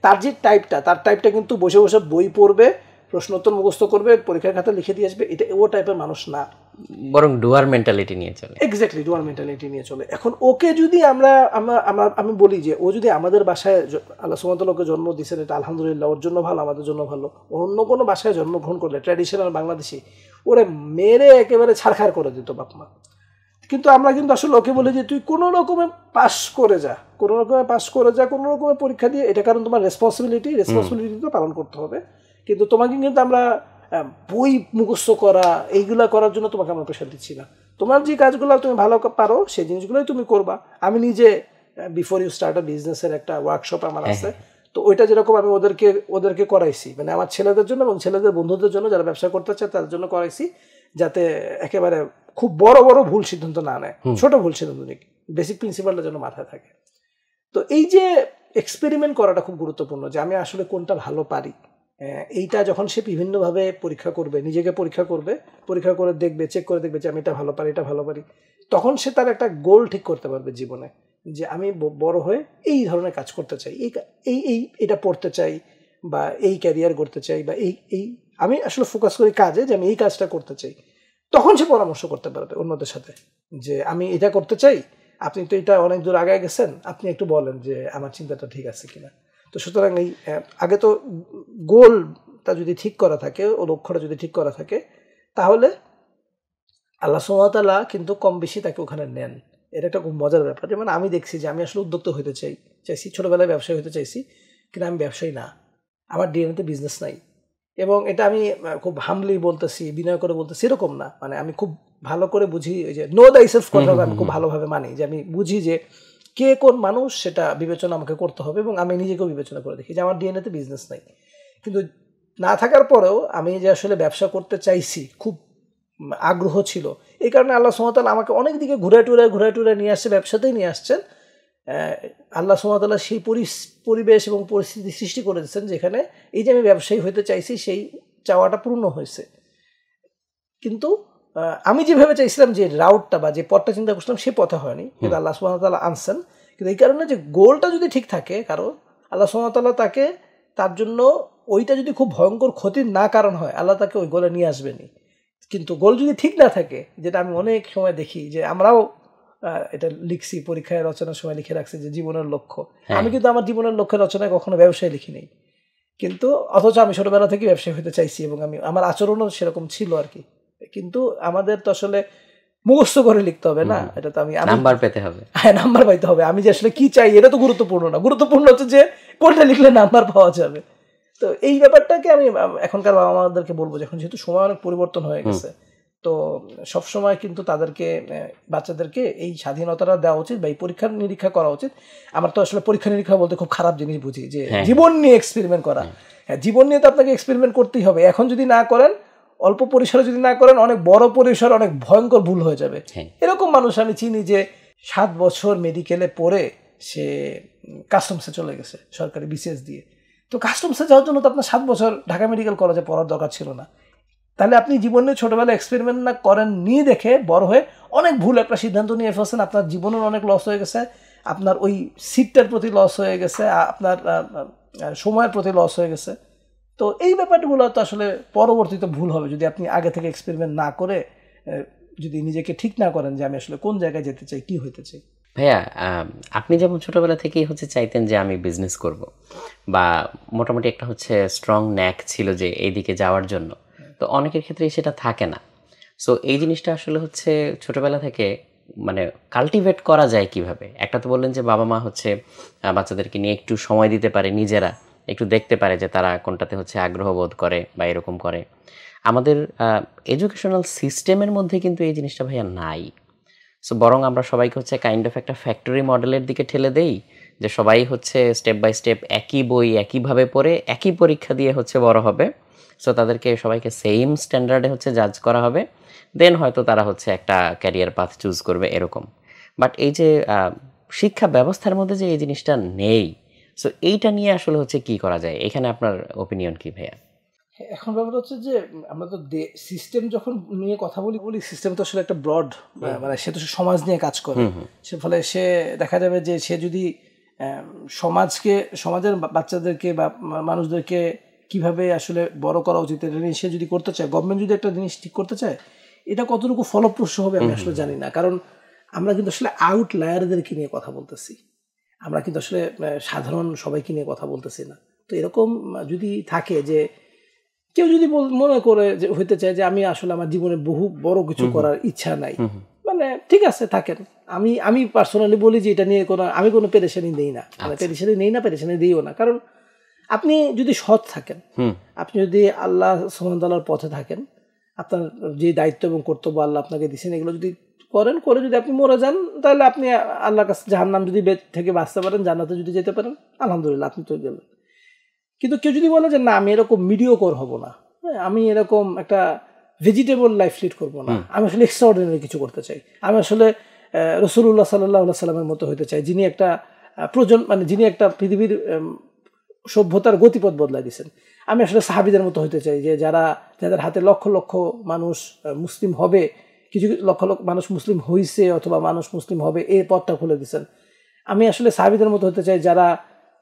তার টাইপটা কিন্তু বসে বসে বই পড়বে, প্রশ্নোত্তর মুখস্থ করবে, পরীক্ষার খাতা লিখে দিয়ে আসবে, এটা ও টাইপের মানুষ না, বরং ডুয়ার মেন্টালিটি নিয়ে চলে। এক্স্যাক্টলি, ডুয়ার মেন্টালিটি নিয়ে চলে। এখন ওকে যদি আমি বলি যে ও যদি আমাদের বাসায়, আল্লাহ সুবহানাহু ওয়া তাআলা জন্ম দিয়েছেন, এটা আলহামদুলিল্লাহ, ওর জন্য ভালো, আমাদের জন্য ভালো। অন্য কোনো বাসায় জন্মগ্রহণ করলে ট্র্যাডিশনাল বাংলাদেশি, ওরে মেরে একেবারে ছাড়খাড় করে দিত বাপ মা। কিন্তু আমরা কিন্তু আসলে ওকে বলি যে তুই কোনো রকমে পাস করে যা, কোনো রকমের পরীক্ষা দিয়ে, এটা কারণ তোমার রেসপন্সিবিলিটি তো পালন করতে হবে। কিন্তু তোমাকে কিন্তু আমরা বই মুখস্থ করা এইগুলা করার জন্য তোমাকে আমরা প্রেশার দিচ্ছি না। তোমার যে কাজগুলো তুমি ভালো পারো সেই জিনিসগুলোই তুমি করবা। আমি নিজে বিফোর ইউ স্টার্ট আ বিজনেসের একটা ওয়ার্কশপ আমার আছে, তো ওইটা যেরকম আমি ওদেরকে করাইছি, মানে আমার ছেলেদের জন্য এবং ছেলেদের বন্ধুদের জন্য যারা ব্যবসা করতে চায় তাদের জন্য করাইছি, যাতে একেবারে খুব বড় বড় ভুল সিদ্ধান্ত না নেয়, ছোট ভুল সিদ্ধান্ত নিক, বেসিক প্রিন্সিপালটা যেন মাথায় থাকে। তো এই যে এক্সপেরিমেন্ট করাটা খুব গুরুত্বপূর্ণ, যে আমি আসলে কোনটা ভালো পারি। এইটা যখন সে বিভিন্নভাবে পরীক্ষা করবে, নিজেকে পরীক্ষা করে দেখবে, চেক করে দেখবে যে আমি এটা ভালো পারি, তখন সে তার একটা গোল ঠিক করতে পারবে জীবনে, যে আমি বড় হয়ে এই ধরনের কাজ করতে চাই, এটা পড়তে চাই, বা এই ক্যারিয়ার করতে চাই, বা এই আমি আসলে ফোকাস করি কাজে যে আমি এই কাজটা করতে চাই। তখন সে পরামর্শ করতে পারবে অন্যদের সাথে যে আমি এটা করতে চাই, আপনি তো এটা অনেক দূর আগে গেছেন, আপনি একটু বলেন যে আমার চিন্তাটা ঠিক আছে কিনা। তো সুতরাং এই আগে তো গোলটা যদি ঠিক করা থাকে, ও লক্ষ্যটা যদি ঠিক করা থাকে, তাহলে আল্লাহ সুবহানাহু ওয়া তাআলা কিন্তু কম বেশি তাকে ওখানে নেন। এটা একটা খুব মজার ব্যাপার। যেমন আমি দেখছি যে আমি আসলে উদ্যোক্তা হতে চাইছি, ছোটবেলায় ব্যবসায়ী হতে চাইছি, কিন্তু আমি ব্যবসায়ী না, আমার ডিএনএতে বিজনেস নাই। এবং এটা আমি খুব হামলি বলতেছি, বিনয় করে বলতেছি এরকম না, মানে আমি খুব ভালো করে বুঝি, ওই যে নো দাই সেলফ কথাটা আমি খুব ভালোভাবে মানি, যে আমি বুঝি যে কে কোন মানুষ সেটা বিবেচনা আমাকে করতে হবে, এবং আমি নিজেকেও বিবেচনা করে দেখি যে আমার ডিএনএতে বিজনেস নাই। কিন্তু না থাকার পরেও আমি যে আসলে ব্যবসা করতে চাইছি, খুব আগ্রহ ছিল, এই কারণে আল্লাহ সুবহানাহু ওয়া তাআলা আমাকে অনেক দিকে ঘুরে টুরে নিয়ে আসছে, ব্যবসাতেই নিয়ে আসছেন। আল্লাহ সুবহানাহু ওয়া তাআলা সেই পরিবেশ এবং পরিস্থিতি সৃষ্টি করে দিচ্ছেন যেখানে এই যে আমি ব্যবসায়ী হতে চাইছি সেই চাওয়াটা পূর্ণ হয়েছে। কিন্তু আমি যেভাবে চাইছিলাম যে রাউটটা বা যে পথটা চিন্তা করছিলাম সে পথে হয়নি, কিন্তু আল্লাহ সুবহানাহু ওয়া তাআলা আনছেন। কিন্তু এই কারণে যে গোলটা যদি ঠিক থাকে কারো, আল্লাহ সুবহানাহু ওয়া তাআলা তাকে, তার জন্য ওইটা যদি খুব ভয়ঙ্কর ক্ষতির না কারণ হয়, আল্লাহ তাকে ওই গোলে নিয়ে আসবেনি। কিন্তু গোল যদি ঠিক না থাকে, যেটা আমি অনেক সময় দেখি যে আমরাও এটা লিখছি, পরীক্ষায় রচনার সময় লিখে রাখছি যে জীবনের লক্ষ্য, আমি কিন্তু আমার জীবনের লক্ষ্যের রচনায় কখনো ব্যবসায় লিখি নেই, কিন্তু অথচ আমি ছোটবেলা থেকে ব্যবসায়ী হতে চাইছি এবং আমার আচরণও সেরকম ছিল আর কি। কিন্তু আমাদের তো আসলে মুখস্থ করে লিখতে হবে না, এটা তো আমি নাম্বার পেতে হবে। হ্যাঁ, নাম্বার পাইতে হবে। আমি যে আসলে কি চাই এটা তো গুরুত্বপূর্ণ না, গুরুত্বপূর্ণ হচ্ছে যে কোনটা লিখলে নাম্বার পাওয়া যাবে। তো এই ব্যাপারটাকে আমি এখনকার বাবা মাদেরকে বলবো, যখন যেহেতু সময় অনেক পরিবর্তন হয়ে গেছে, তো সবসময় কিন্তু তাদেরকে, বাচ্চাদেরকে এই স্বাধীনতাটা দেওয়া উচিত বা এই পরীক্ষা নিরীক্ষা করা উচিত। আমার তো আসলে পরীক্ষা নিরীক্ষা বলতে খুব খারাপ জিনিস বুঝি, যে জীবন নিয়ে এক্সপেরিমেন্ট করা। হ্যাঁ, জীবন নিয়ে তো আপনাকে এক্সপেরিমেন্ট করতেই হবে। এখন যদি না করেন, অল্প পরিসরে যদি না করেন, অনেক বড় পরিসরে অনেক ভয়ঙ্কর ভুল হয়ে যাবে। এরকম মানুষ আমি চিনি যে 7 বছর মেডিকেলে পড়ে সে কাস্টমসে চলে গেছে সরকারি বিসিএস দিয়ে। তো কাস্টমসে যাওয়ার জন্য তো আপনার 7 বছর ঢাকা মেডিকেল কলেজে পড়ার দরকার ছিল না। তাহলে আপনি জীবনে ছোটবেলায় এক্সপেরিমেন্ট না করেন, নিয়ে দেখে বড় হয়ে অনেক ভুল একটা সিদ্ধান্ত নিয়ে ফেলছেন, আপনার জীবনের অনেক লস হয়ে গেছে, আপনার ওই সিটটার প্রতি লস হয়ে গেছে, আপনার সময়ের প্রতি লস হয়ে গেছে। তো এই ব্যাপারগুলো তো আসলে পরবর্তীতে ভুল হবে যদি আপনি আগে থেকে এক্সপেরিমেন্ট না করে, যদি নিজেকে ঠিক না করেন যে আমি আসলে কোন জায়গায় যেতে চাই, কি হইতে চাই। ভাইয়া, আপনি যেমন ছোটবেলা থেকেই চাইতেন যে আমি বিজনেস করব, বা মোটামুটি একটা স্ট্রং ন্যাক ছিল যে এইদিকে যাওয়ার জন্য, তো অনেকের ক্ষেত্রেই সেটা থাকে না। সো এই জিনিসটা আসলে ছোটবেলা থেকে মানে কাল্টিভেট করা যায় কিভাবে? একটা তো বললেন যে বাবা মা বাচ্চাদেরকে নিয়ে একটু সময় দিতে পারে, নিজেরা একটু দেখতে পারে যে তারা কোনটাতে আগ্রহ বোধ করে বা এরকম করে। আমাদের এডুকেশনাল সিস্টেমের মধ্যে কিন্তু এই জিনিসটা ভাইয়া নাই। সো বরং আমরা সবাইকে কাইন্ড অফ একটা ফ্যাক্টরি মডেলের দিকে ঠেলে দেই, যে সবাই স্টেপ বাই স্টেপ একই বই একইভাবে পড়ে একই পরীক্ষা দিয়ে বড় হবে। সো তাদেরকে সবাইকে সেম স্ট্যান্ডার্ডে জাজ করা হবে, দেন হয়তো তারা একটা ক্যারিয়ার পাথ চুজ করবে এরকম। বাট এই যে শিক্ষা ব্যবস্থার মধ্যে যে এই জিনিসটা নেই, সো এইটা নিয়ে আসলে কি করা যায়? এখানে আপনার ওপিনিয়ন কি ভাইয়া? এখন ব্যাপার হচ্ছে যে আমরা তো সিস্টেম যখন নিয়ে কথা বলি সিস্টেম তো আসলে একটা ব্রড, মানে সে তো সমাজ নিয়ে কাজ করে। সে ফলে সে দেখা যাবে যে সে যদি সমাজের বাচ্চাদেরকে বা মানুষদেরকে কিভাবে আসলে বড় করা উচিত এটা নিয়ে সে যদি করতে চায়, গভর্নমেন্ট যদি একটা জিনিস ঠিক করতে চায়, এটা কতটুকু ফলপ্রসূ হবে আমি আসলে জানি না। কারণ আমরা কিন্তু আসলে আউটলায়ারদেরকে নিয়ে কথা বলতেছি, আমরা কিন্তু আসলে সাধারণ সবাইকে নিয়ে কথা বলতেছি না। তো এরকম যদি থাকে যে কেউ যদি মনে করে যে হইতে চায় যে আমি আসলে আমার জীবনে বহু বড় কিছু করার ইচ্ছা নাই, মানে ঠিক আছে থাকেন। আমি পার্সোনালি বলি যে এটা নিয়ে আমি কোনো পেরেশানি নেই না, মানে পেরেশানি দিইও না। কারণ আপনি যদি সৎ থাকেন, আপনি যদি আল্লাহ সুবহানাহু ওয়া তাআলার পথে থাকেন, আপনার যে দায়িত্ব এবং কর্তব্য আল্লাহ আপনাকে দিয়েছেন এগুলো যদি করে যদি আপনি মরে যান, তাহলে আপনি আল্লাহর কাছে জাহান্নাম যদি থেকে বাঁচতে পারেন, জান্নাতে যদি যেতে পারেন, আলহামদুলিল্লাহ আপনি তো গেলেন। কিন্তু কেউ যদি বলে যে না আমি এরকম মিডিওকর হব না, আমি এরকম একটা ভেজিটেবল লাইফ লিড করবো না, আমি আসলে এক্সট্রাঅর্ডিনারি কিছু করতে চাই, আমি আসলে রাসূলুল্লাহ সাল্লাল্লাহু আলাইহি সাল্লামের মতো হতে চাই, যিনি একটা যিনি একটা পৃথিবীর সভ্যতার গতিপথ বদলাই দিয়েছেন, আমি আসলে সাহাবীদের মতো হতে চাই যে যাদের হাতে লক্ষ লক্ষ মানুষ মুসলিম হবে, কিছু লক্ষ লক্ষ মানুষ মুসলিম হইছে অথবা মানুষ মুসলিম হবে, এই পথটা খুলে দিয়েছেন। আমি আসলে সাহাবীদের মতো হতে চাই যারা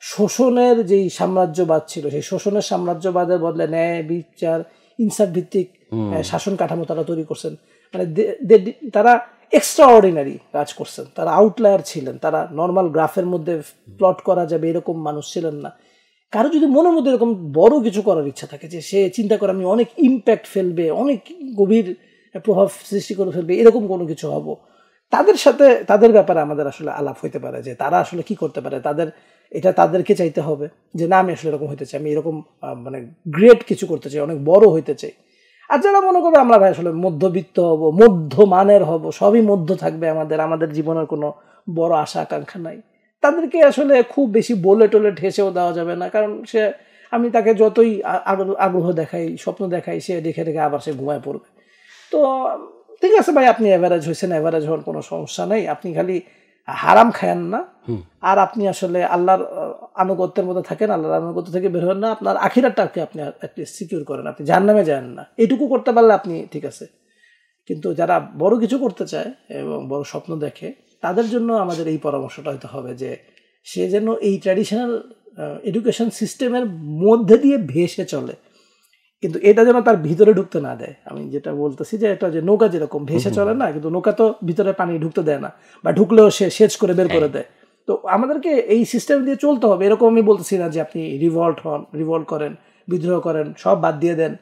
শোষণের যেই সাম্রাজ্যবাদ ছিল সেই শোষণের সাম্রাজ্যবাদের বদলে ন্যায় বিচার ইনসাফ ভিত্তিক শাসন কাঠামো তারা তৈরি করছেন। মানে তারা এক্সট্রাঅর্ডিনারি কাজ করছেন, তারা আউটলায়ার ছিলেন, তারা নর্মাল গ্রাফের মধ্যে প্লট করা যাবে এরকম মানুষ ছিলেন না। কারো যদি মনের মধ্যে এরকম বড় কিছু করার ইচ্ছা থাকে, যে সে চিন্তা করে আমি অনেক ইম্প্যাক্ট ফেলবে, অনেক গভীর প্রভাব সৃষ্টি করে ফেলবে, এরকম কোনো কিছু হবো, তাদের ব্যাপারে আমাদের আসলে আলাপ হইতে পারে যে তারা আসলে কি করতে পারে। তাদেরকে চাইতে হবে যে না আমি আসলে এরকম হইতে চাই, আমি এরকম মানে গ্রেট কিছু করতে চাই, অনেক বড় হইতে চাই। আর যারা মনে করবে আমরা ভাই আসলে মধ্যবিত্ত হব, মধ্যমানের হব, সবই মধ্য থাকবে, আমাদের জীবনের কোনো বড় আশা আকাঙ্ক্ষা নাই, তাদেরকে আসলে খুব বেশি বলে টোলে ঠেসেও দেওয়া যাবে না। কারণ আমি তাকে যতই আগ্রহ দেখাই, স্বপ্ন দেখাই, সে দেখে আবার সে ঘুমায় পড়বে। তো ঠিক আছে ভাই, আপনি অ্যাভারেজ হয়েছেন, অ্যাভারেজ হওয়ার কোনো সমস্যা নেই, আপনি খালি হারাম খায়েন না, আর আপনি আসলে আল্লাহর আনুগত্যের মধ্যে থাকেন, আল্লাহর আনুগত্য থেকে বের হন না, আপনার আখিরাতটাকে আপনি অ্যাটলিস্ট সিকিউর করেন, আপনি জাহান্নামে যান না, এটুকু করতে পারলে আপনি ঠিক আছে। কিন্তু যারা বড় কিছু করতে চায় এবং বড় স্বপ্ন দেখে, তাদের জন্য আমাদের এই পরামর্শটা হতে হবে যে সে যেন এই ট্র্যাডিশনাল এডুকেশন সিস্টেমের মধ্যে দিয়ে ভেসে চলে, কিন্তু এটা যেন তার ভিতরে ঢুকতে না দেয়। আমি যেটা বলতেছি যে এটা যে নৌকা যেরকম ভেসে চলে না, কিন্তু নৌকা তো ভিতরে পানি ঢুকতে দেয় না, বা ঢুকলেও সে সেচ করে বের করে দেয়। তো আমাদেরকে এই সিস্টেম দিয়ে চলতে হবে। এরকম আমি বলতেছি না যে আপনি রিভল্ট করেন, বিদ্রোহ করেন, সব বাদ দিয়ে দেন,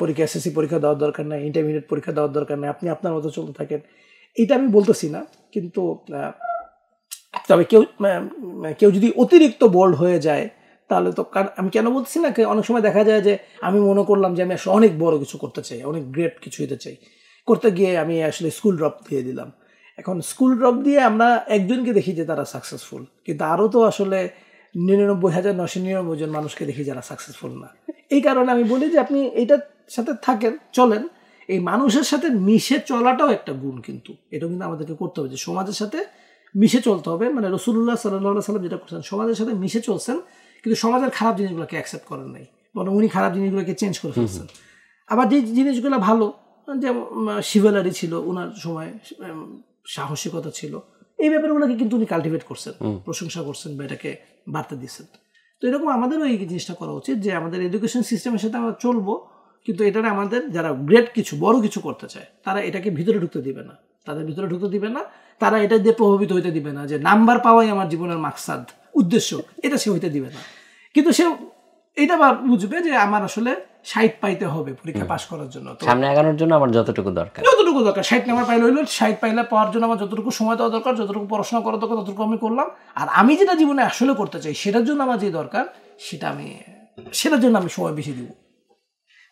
পরীক্ষা এসএসসি পরীক্ষা দেওয়ার দরকার নেই, ইন্টারমিডিয়েট পরীক্ষা দেওয়ার দরকার নেই, আপনি আপনার মতো চলতে থাকেন, এটা আমি বলতেছি না। কিন্তু তবে কেউ যদি অতিরিক্ত বোল্ড হয়ে যায়, তাহলে তো আমি কেন বলছি না, অনেক সময় দেখা যায় যে আমি মনে করলাম যে আমি আসলে অনেক বড় কিছু করতে চাই, অনেক গ্রেট কিছু হতে চাই, করতে গিয়ে আমি আসলে স্কুল ড্রপ দিয়ে দিলাম। এখন স্কুল ড্রপ দিয়ে আমরা একজনকে দেখি যে তারা সাকসেসফুল, কিন্তু আরও তো আসলে 99,999 জন মানুষকে দেখি যারা সাকসেসফুল না। এই কারণে আমি বলি যে আপনি এইটার সাথে থাকেন, চলেন, এই মানুষের সাথে মিশে চলাটাও একটা গুণ, কিন্তু এটাও কিন্তু আমাদেরকে করতে হবে যে সমাজের সাথে মিশে চলতে হবে। মানে রাসূলুল্লাহ সাল্লাল্লাহু আলাইহি সাল্লাম যেটা করছেন, সমাজের সাথে মিশে চলছেন, কিন্তু সমাজের খারাপ জিনিসগুলোকে অ্যাকসেপ্ট করেন নাই, বরং উনি খারাপ জিনিসগুলোকে চেঞ্জ করে ফেলছেন। আবার যে জিনিসগুলো ভালো, যেমন শিভেলারি ছিল ওনার সময়, সাহসিকতা ছিল, এই ব্যাপারগুলোকে কিন্তু উনি কাল্টিভেট করছেন, প্রশংসা করছেন বা এটাকে বার্তা দিচ্ছেন। তো এরকম আমাদেরও এই জিনিসটা করা উচিত যে আমাদের এডুকেশন সিস্টেমের সাথে আমরা চলবো, কিন্তু এটারে আমাদের যারা গ্রেট কিছু বড় কিছু করতে চায় তারা এটাকে ভিতরে ঢুকতে দিবে না, তাদের ভিতরে ঢুকতে দিবে না, তারা এটা দিয়ে প্রভাবিত হইতে দিবে না যে নাম্বার পাওয়াই আমার জীবনের মাকসাদ উদ্দেশ্য, এটা সে হইতে দিবে না। কিন্তু সে এটা বুঝবে যে আমার আসলে 60 পাইতে হবে পরীক্ষা পাস করার জন্য, সামনে আগানোর জন্য আমার যতটুকু দরকার 60 নাম্বার পাইলে হইলো, 60 পাইলে পাওয়ার জন্য আমার যতটুকু সময় দেওয়া দরকার, যতটুকু পড়াশোনা করা দরকার ততটুকু আমি করলাম, আর আমি যেটা জীবনে আসলে করতে চাই সেটার জন্য আমার যে দরকার সেটার জন্য আমি সময় বেশি দিব।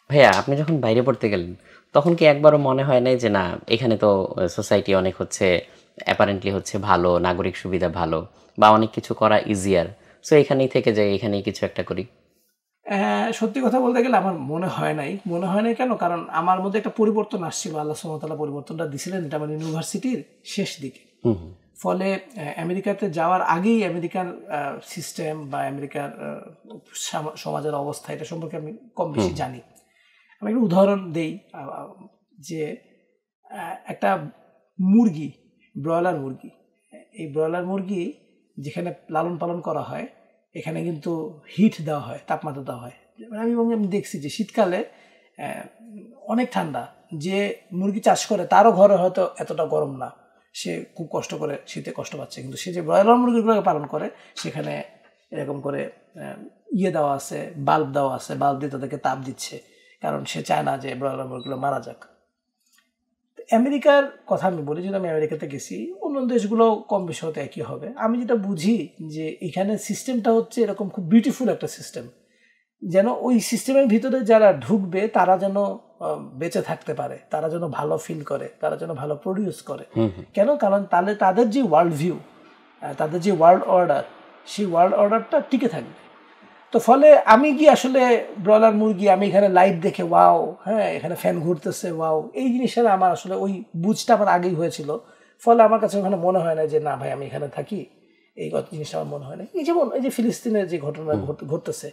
ভাইয়া আপনি যখন বাইরে পড়তে গেলেন তখন কি একবারও মনে হয় নাই যে না এখানে তো সোসাইটি অনেক হচ্ছে অ্যাপারেন্টলি হচ্ছে ভালো, নাগরিক সুবিধা ভালো বা অনেক কিছু করা ইজিয়ার, সো এখানেই থেকে যাই, এখানেই কিছু একটা করি? সত্যি কথা বলতে গেলে আমার মনে হয় নাই কেন, কারণ আমার মধ্যে একটা পরিবর্তন আসছিল, আল্লাহ সুবহানাহু ওয়া তাআলা পরিবর্তনটা দিছিলেন এটা আমার ইউনিভার্সিটির শেষ দিকে। ফলে আমেরিকাতে যাওয়ার আগেই আমেরিকার সিস্টেম বা আমেরিকার সমাজের অবস্থা এটা সম্পর্কে আমি কম বেশি জানি। আমি একটা উদাহরণ দেই, যে একটা মুরগি, ব্রয়লার মুরগি, এই ব্রয়লার মুরগি যেখানে লালন পালন করা হয় এখানে কিন্তু হিট দেওয়া হয়, তাপমাত্রা দেওয়া হয়। আমি দেখছি যে শীতকালে অনেক ঠান্ডা, যে মুরগি চাষ করে তারও ঘরে হয়তো এতটা গরম না, সে খুব কষ্ট করে শীতে কষ্ট পাচ্ছে, কিন্তু সে যে ব্রয়লার মুরগিগুলোকে পালন করে সেখানে এরকম করে দেওয়া আছে, বাল্ব দেওয়া আছে, বাল্ব দিয়ে তাদেরকে তাপ দিচ্ছে, কারণ সে চায় না যে ব্রয়লার মুরগিগুলো মারা যাক। আমেরিকার কথা আমি বলি, যদি আমি আমেরিকাতে গেছি, অন্য দেশগুলো কম বেশি হতে একই হবে। আমি যেটা বুঝি যে এখানে সিস্টেমটা হচ্ছে এরকম খুব বিউটিফুল একটা সিস্টেম, যেন ওই সিস্টেমের ভিতরে যারা ঢুকবে তারা যেন বেঁচে থাকতে পারে, তারা যেন ভালো ফিল করে, তারা যেন ভালো প্রডিউস করে। কেন? কারণ তাহলে তাদের যে ওয়ার্ল্ড ভিউ, তাদের যে ওয়ার্ল্ড অর্ডার, সেই ওয়ার্ল্ড অর্ডারটা টিকে থাকবে। তো ফলে আমি কি আসলে ব্রয়লার মুরগি, আমি এখানে লাইট দেখে ওয়াও, হ্যাঁ এখানে ফ্যান ঘুরতেছে ওয়াও, এই জিনিসটা আমার আসলে ওই বুঝটা আমার আগেই হয়েছিল। ফলে আমার কাছে ওখানে মনে হয় না যে না ভাই আমি এখানে থাকি, এই জিনিসটা আমার মনে হয় না। এই যেমন এই যে ফিলিস্তিনের যে ঘটনা ঘটতেছে,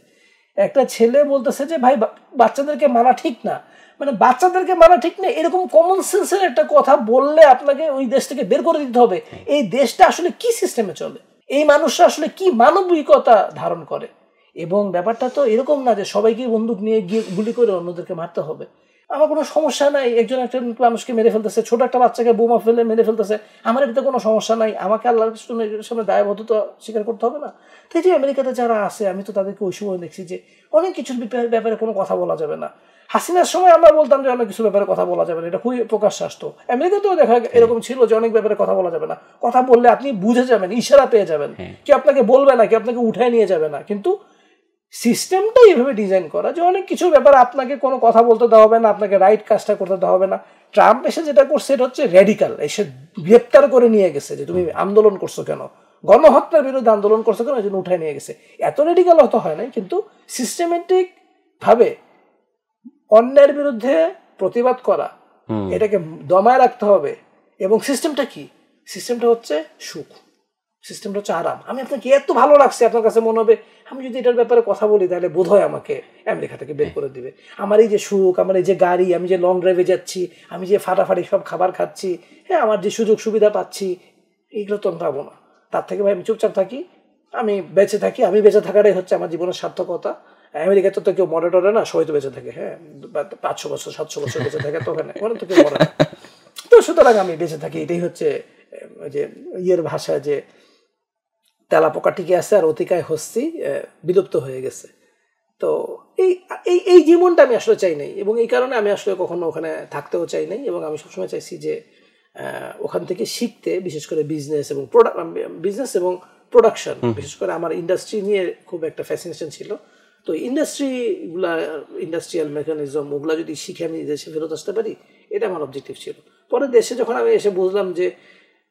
একটা ছেলে বলতেছে যে ভাই বাচ্চাদেরকে মারা ঠিক না, মানে বাচ্চাদেরকে মারা ঠিক না এরকম কমন সেন্সের একটা কথা বললে আপনাকে ওই দেশ থেকে বের করে দিতে হবে। এই দেশটা আসলে কি সিস্টেমে চলে, এই মানুষরা আসলে কি মানবিকতা ধারণ করে। এবং ব্যাপারটা তো এরকম না যে সবাইকে বন্দুক নিয়ে গিয়ে গুলি করে অন্যদেরকে মারতে হবে। আমার কোনো সমস্যা নাই, একজন একটা মানুষকে মেরে ফেলতেছে, ছোট একটা বাচ্চাকে বোমা ফেলে মেরে ফেলতেছে, আমার এটাতে কোনো সমস্যা নাই, আমাকে আল্লাহর সামনে দায়বদ্ধতা স্বীকার করতে হবে না। তো এই যে আমেরিকাতে যারা আছে, আমি তো তাদেরকে ওই সময় দেখছি যে অনেক কিছুর ব্যাপারে কোনো কথা বলা যাবে না। হাসিনার সময় আমরা বলতাম যে অনেক কিছু ব্যাপারে কথা বলা যাবে না, এটা খুবই প্রকাশ্যে আসতো। আমেরিকাতেও দেখা এরকম ছিল যে অনেক ব্যাপারে কথা বলা যাবে না, কথা বললে আপনি বুঝে যাবেন, ইশারা পেয়ে যাবেন, কেউ আপনাকে বলবে না, কেউ আপনাকে উঠায় নিয়ে যাবে না। কিন্তু সিস্টেমটাই এভাবে ডিজাইন করা যে অনেক কিছু ব্যাপারে আপনাকে কোনো কথা বলতে দেওয়া হবে না, আপনাকে রাইট কাজটা করতে দেওয়া হবে না। ট্রাম্প এসে যেটা করছে এটা হচ্ছে র্যাডিক্যাল, এসে গ্রেপ্তার করে নিয়ে গেছে যে তুমি আন্দোলন করছো কেন, গণহত্যার বিরুদ্ধে আন্দোলন করছো কেন, এই জন্য উঠায় নিয়ে গেছে। এত র্যাডিক্যাল হতে হয় নাই, কিন্তু সিস্টেমেটিক ভাবে অন্যের বিরুদ্ধে প্রতিবাদ করা, এটাকে দমায় রাখতে হবে। এবং সিস্টেমটা কি? সিস্টেমটা হচ্ছে সুখ, সিস্টেমটা হচ্ছে আরাম। আমি আপনাকে এত ভালো লাগছে, আপনার কাছে মনে হবে আমি যদি এটার ব্যাপারে কথা বলি তাহলে বোধ হয় আমাকে আমেরিকা থেকে বের করে দিবে। আমার এই যে সুখ, আমার এই যে গাড়ি, আমি যে লং ড্রাইভে যাচ্ছি, আমি যে ফাটাফাটি সব খাবার খাচ্ছি, হ্যাঁ আমার যে সুযোগ সুবিধা পাচ্ছি, এইগুলো তো আমি পাবো না। তার থেকে ভাই আমি চুপচাপ থাকি, আমি বেঁচে থাকি, আমি বেঁচে থাকাটাই হচ্ছে আমার জীবনের সার্থকতা। আমেরিকাতে তো কেউ মরে টরে না, সবাই তো বেঁচে থাকে, হ্যাঁ 500 বছর 700 বছর বেঁচে থাকে, তো ওখানে তো কেউ মরে না। তো সুতরাং আমি বেঁচে থাকি, এটাই হচ্ছে যে ভাষা যে তেলা পোকা টিকে আছে আর অতিকায় হস্তি বিলুপ্ত হয়ে গেছে। তো এই জীবনটা আমি আসলে চাই নাই, এবং এই কারণে আমি আসলে কখনো ওখানে থাকতেও চাই নাই। এবং আমি সবসময় চাইছি যে ওখান থেকে শিখতে, বিশেষ করে বিজনেস এবং প্রোডাকশন, বিশেষ করে আমার ইন্ডাস্ট্রি নিয়ে খুব একটা ফ্যাসিনেশন ছিল। তো ইন্ডাস্ট্রিয়াল মেকানিজম ওগুলা যদি শিখে আমি দেশে ফেরত আসতে পারি, এটা আমার অবজেক্টিভ ছিল। পরে দেশে যখন আমি এসে বুঝলাম যে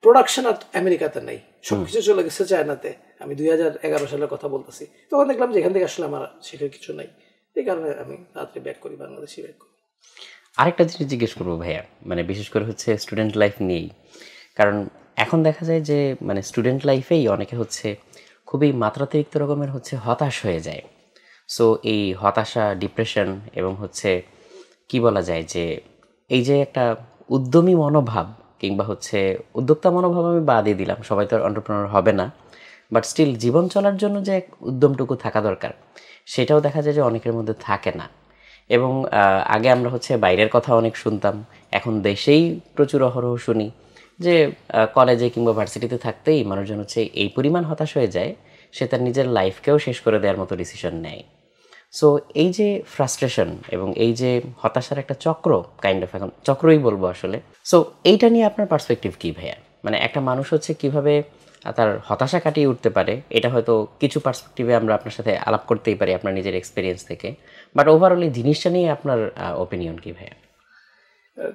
প্রোডাকশন আর আমেরিকাতে নেই, সবকিছু চলে গেছে চায়নাতে, আমি 2011 সালের কথা বলতেছি, তখন দেখলাম যে এখান থেকে আসলে আমার শেখার কিছু নাই। এই কারণে আমি তাড়াতাড়ি ব্যাক করি, বাংলাদেশে ব্যাক করি। আরেকটা জিনিস জিজ্ঞেস করবো ভাইয়া, মানে বিশেষ করে হচ্ছে স্টুডেন্ট লাইফ নিয়েই, কারণ এখন দেখা যায় যে মানে স্টুডেন্ট লাইফেই অনেকে হচ্ছে খুবই মাত্রাতিরিক্ত রকমের হচ্ছে হতাশ হয়ে যায়। সো এই হতাশা, ডিপ্রেশন এবং হচ্ছে কি বলা যায় যে এই যে একটা উদ্যমী মনোভাব, কিংবা হচ্ছে উদ্যোক্তা মনোভাব আমি বাদই দিলাম, সবাই তো আর এন্টারপ্রেনার হবে না, বাট স্টিল জীবন চলার জন্য যে এক উদ্যমটুকু থাকা দরকার সেটাও দেখা যায় যে অনেকের মধ্যে থাকে না। এবং আগে আমরা হচ্ছে বাইরের কথা অনেক শুনতাম, এখন দেশেই প্রচুর অহরহ শুনি যে কলেজে কিংবা ভার্সিটিতে থাকতেই মানুষজন হচ্ছে এই পরিমাণ হতাশ হয়ে যায় সে তার নিজের লাইফকেও শেষ করে দেওয়ার মতো ডিসিশন নেয়। সো এই যে ফ্রাস্ট্রেশন এবং এই যে হতাশার একটা চক্র, কাইন্ড অফ, এখন চক্রই বলবো আসলে। সো এইটা নিয়ে আপনার পার্সপেক্টিভ কী ভাইয়া? মানে একটা মানুষ হচ্ছে কিভাবে তার হতাশা কাটিয়ে উঠতে পারে, এটা হয়তো কিছু পার্সপেক্টিভে আমরা আপনার সাথে আলাপ করতেই পারি আপনার নিজের এক্সপিরিয়েন্স থেকে, বাট ওভারঅল এই জিনিসটা নিয়ে আপনার ওপিনিয়ন কী ভাইয়া?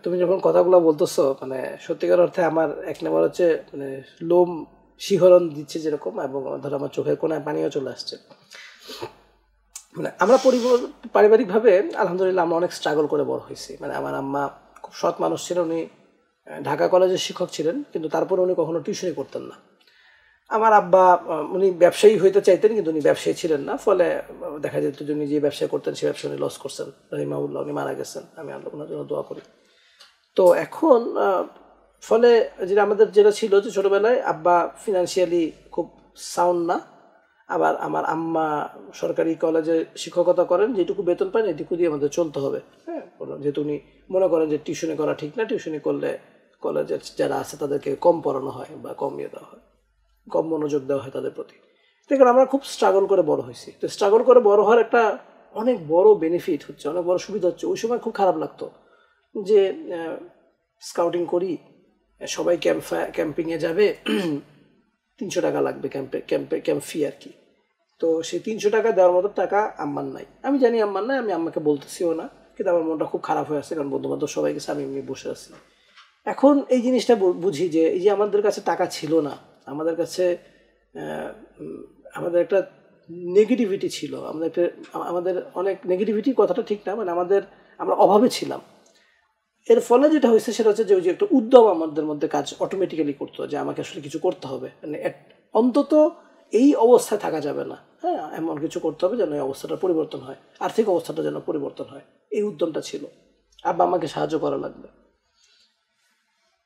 তুমি যখন কথাগুলো বলতেছো মানে সত্যিকার অর্থে আমার এক নম্বর হচ্ছে মানে লোম শিহরণ দিচ্ছে যেরকম, এবং ধরো আমার চোখের কোনায় পানিও চলে আসছে। মানে আমরা পারিবারিকভাবে আলহামদুলিল্লাহ আমরা অনেক স্ট্রাগল করে বড় হয়েছি। মানে আমার আম্মা খুব সৎ মানুষ ছিলেন, উনি ঢাকা কলেজের শিক্ষক ছিলেন, কিন্তু তারপরে উনি কখনো টিউশনই করতেন না। আমার আব্বা উনি ব্যবসায়ী হইতে চাইতেন, কিন্তু উনি ব্যবসায়ী ছিলেন না, ফলে দেখা যেত যে উনি যে ব্যবসা করতেন সে ব্যবসা উনি লস করছেন, রহিমাউল্লাহ, উনি মারা গেছেন, আমি আল্লাহ ওনার জন্য দোয়া করি। তো এখন ফলে যেটা আমাদের যেটা ছিল যে ছোটোবেলায় আব্বা ফিনান্সিয়ালি খুব সাউন্ড না, আবার আমার আম্মা সরকারি কলেজে শিক্ষকতা করেন, যেটুকু বেতন পান এটুকু দিয়ে আমাদের চলতে হবে। হ্যাঁ, যেহেতু উনি মনে করেন যে টিউশনি করা ঠিক না, টিউশনি করলে কলেজের যারা আছে তাদেরকে কম পড়ানো হয় বা কম ইয়ে দেওয়া হয়, কম মনোযোগ দেওয়া হয় তাদের প্রতি। দেখুন আমরা খুব স্ট্রাগল করে বড় হয়েছি। তো স্ট্রাগল করে বড় হওয়ার একটা অনেক বড় বেনিফিট হচ্ছে, অনেক বড় সুবিধা হচ্ছে, ওই সময় খুব খারাপ লাগতো যে স্কাউটিং করি, সবাই ক্যাম্পিংয়ে যাবে, 300 টাকা লাগবে ক্যাম্প ফি আর কি। তো সেই 300 টাকা দেওয়ার মতো টাকা আম্মার নাই, আমি জানি আম্মার নাই, আমি আম্মাকে বলতেছিও না, কিন্তু আমার মনটা খুব খারাপ হয়ে আসছে, কারণ বন্ধুবান্ধব সবাই গেছে, আমি এমনি বসে আছি। এখন এই জিনিসটা বুঝি যে এই যে আমাদের কাছে টাকা ছিল না, আমাদের কাছে আমাদের একটা নেগেটিভিটি ছিল, আমাদের অনেক নেগেটিভিটি, কথাটা ঠিক না, মানে আমরা অভাবে ছিলাম। এর ফলে যেটা হয়েছে সেটা হচ্ছে যে ওই যে একটা উদ্যম আমাদের মধ্যে কাজ অটোমেটিক্যালি করতো, যে আমাকে আসলে কিছু করতে হবে, মানে অন্তত এই অবস্থায় থাকা যাবে না, হ্যাঁ, এমন কিছু করতে হবে যেন এই অবস্থাটা পরিবর্তন হয়, আর্থিক অবস্থাটা যেন পরিবর্তন হয়, এই উদ্যমটা ছিল। আব্বা আমাকে সাহায্য করা লাগবে।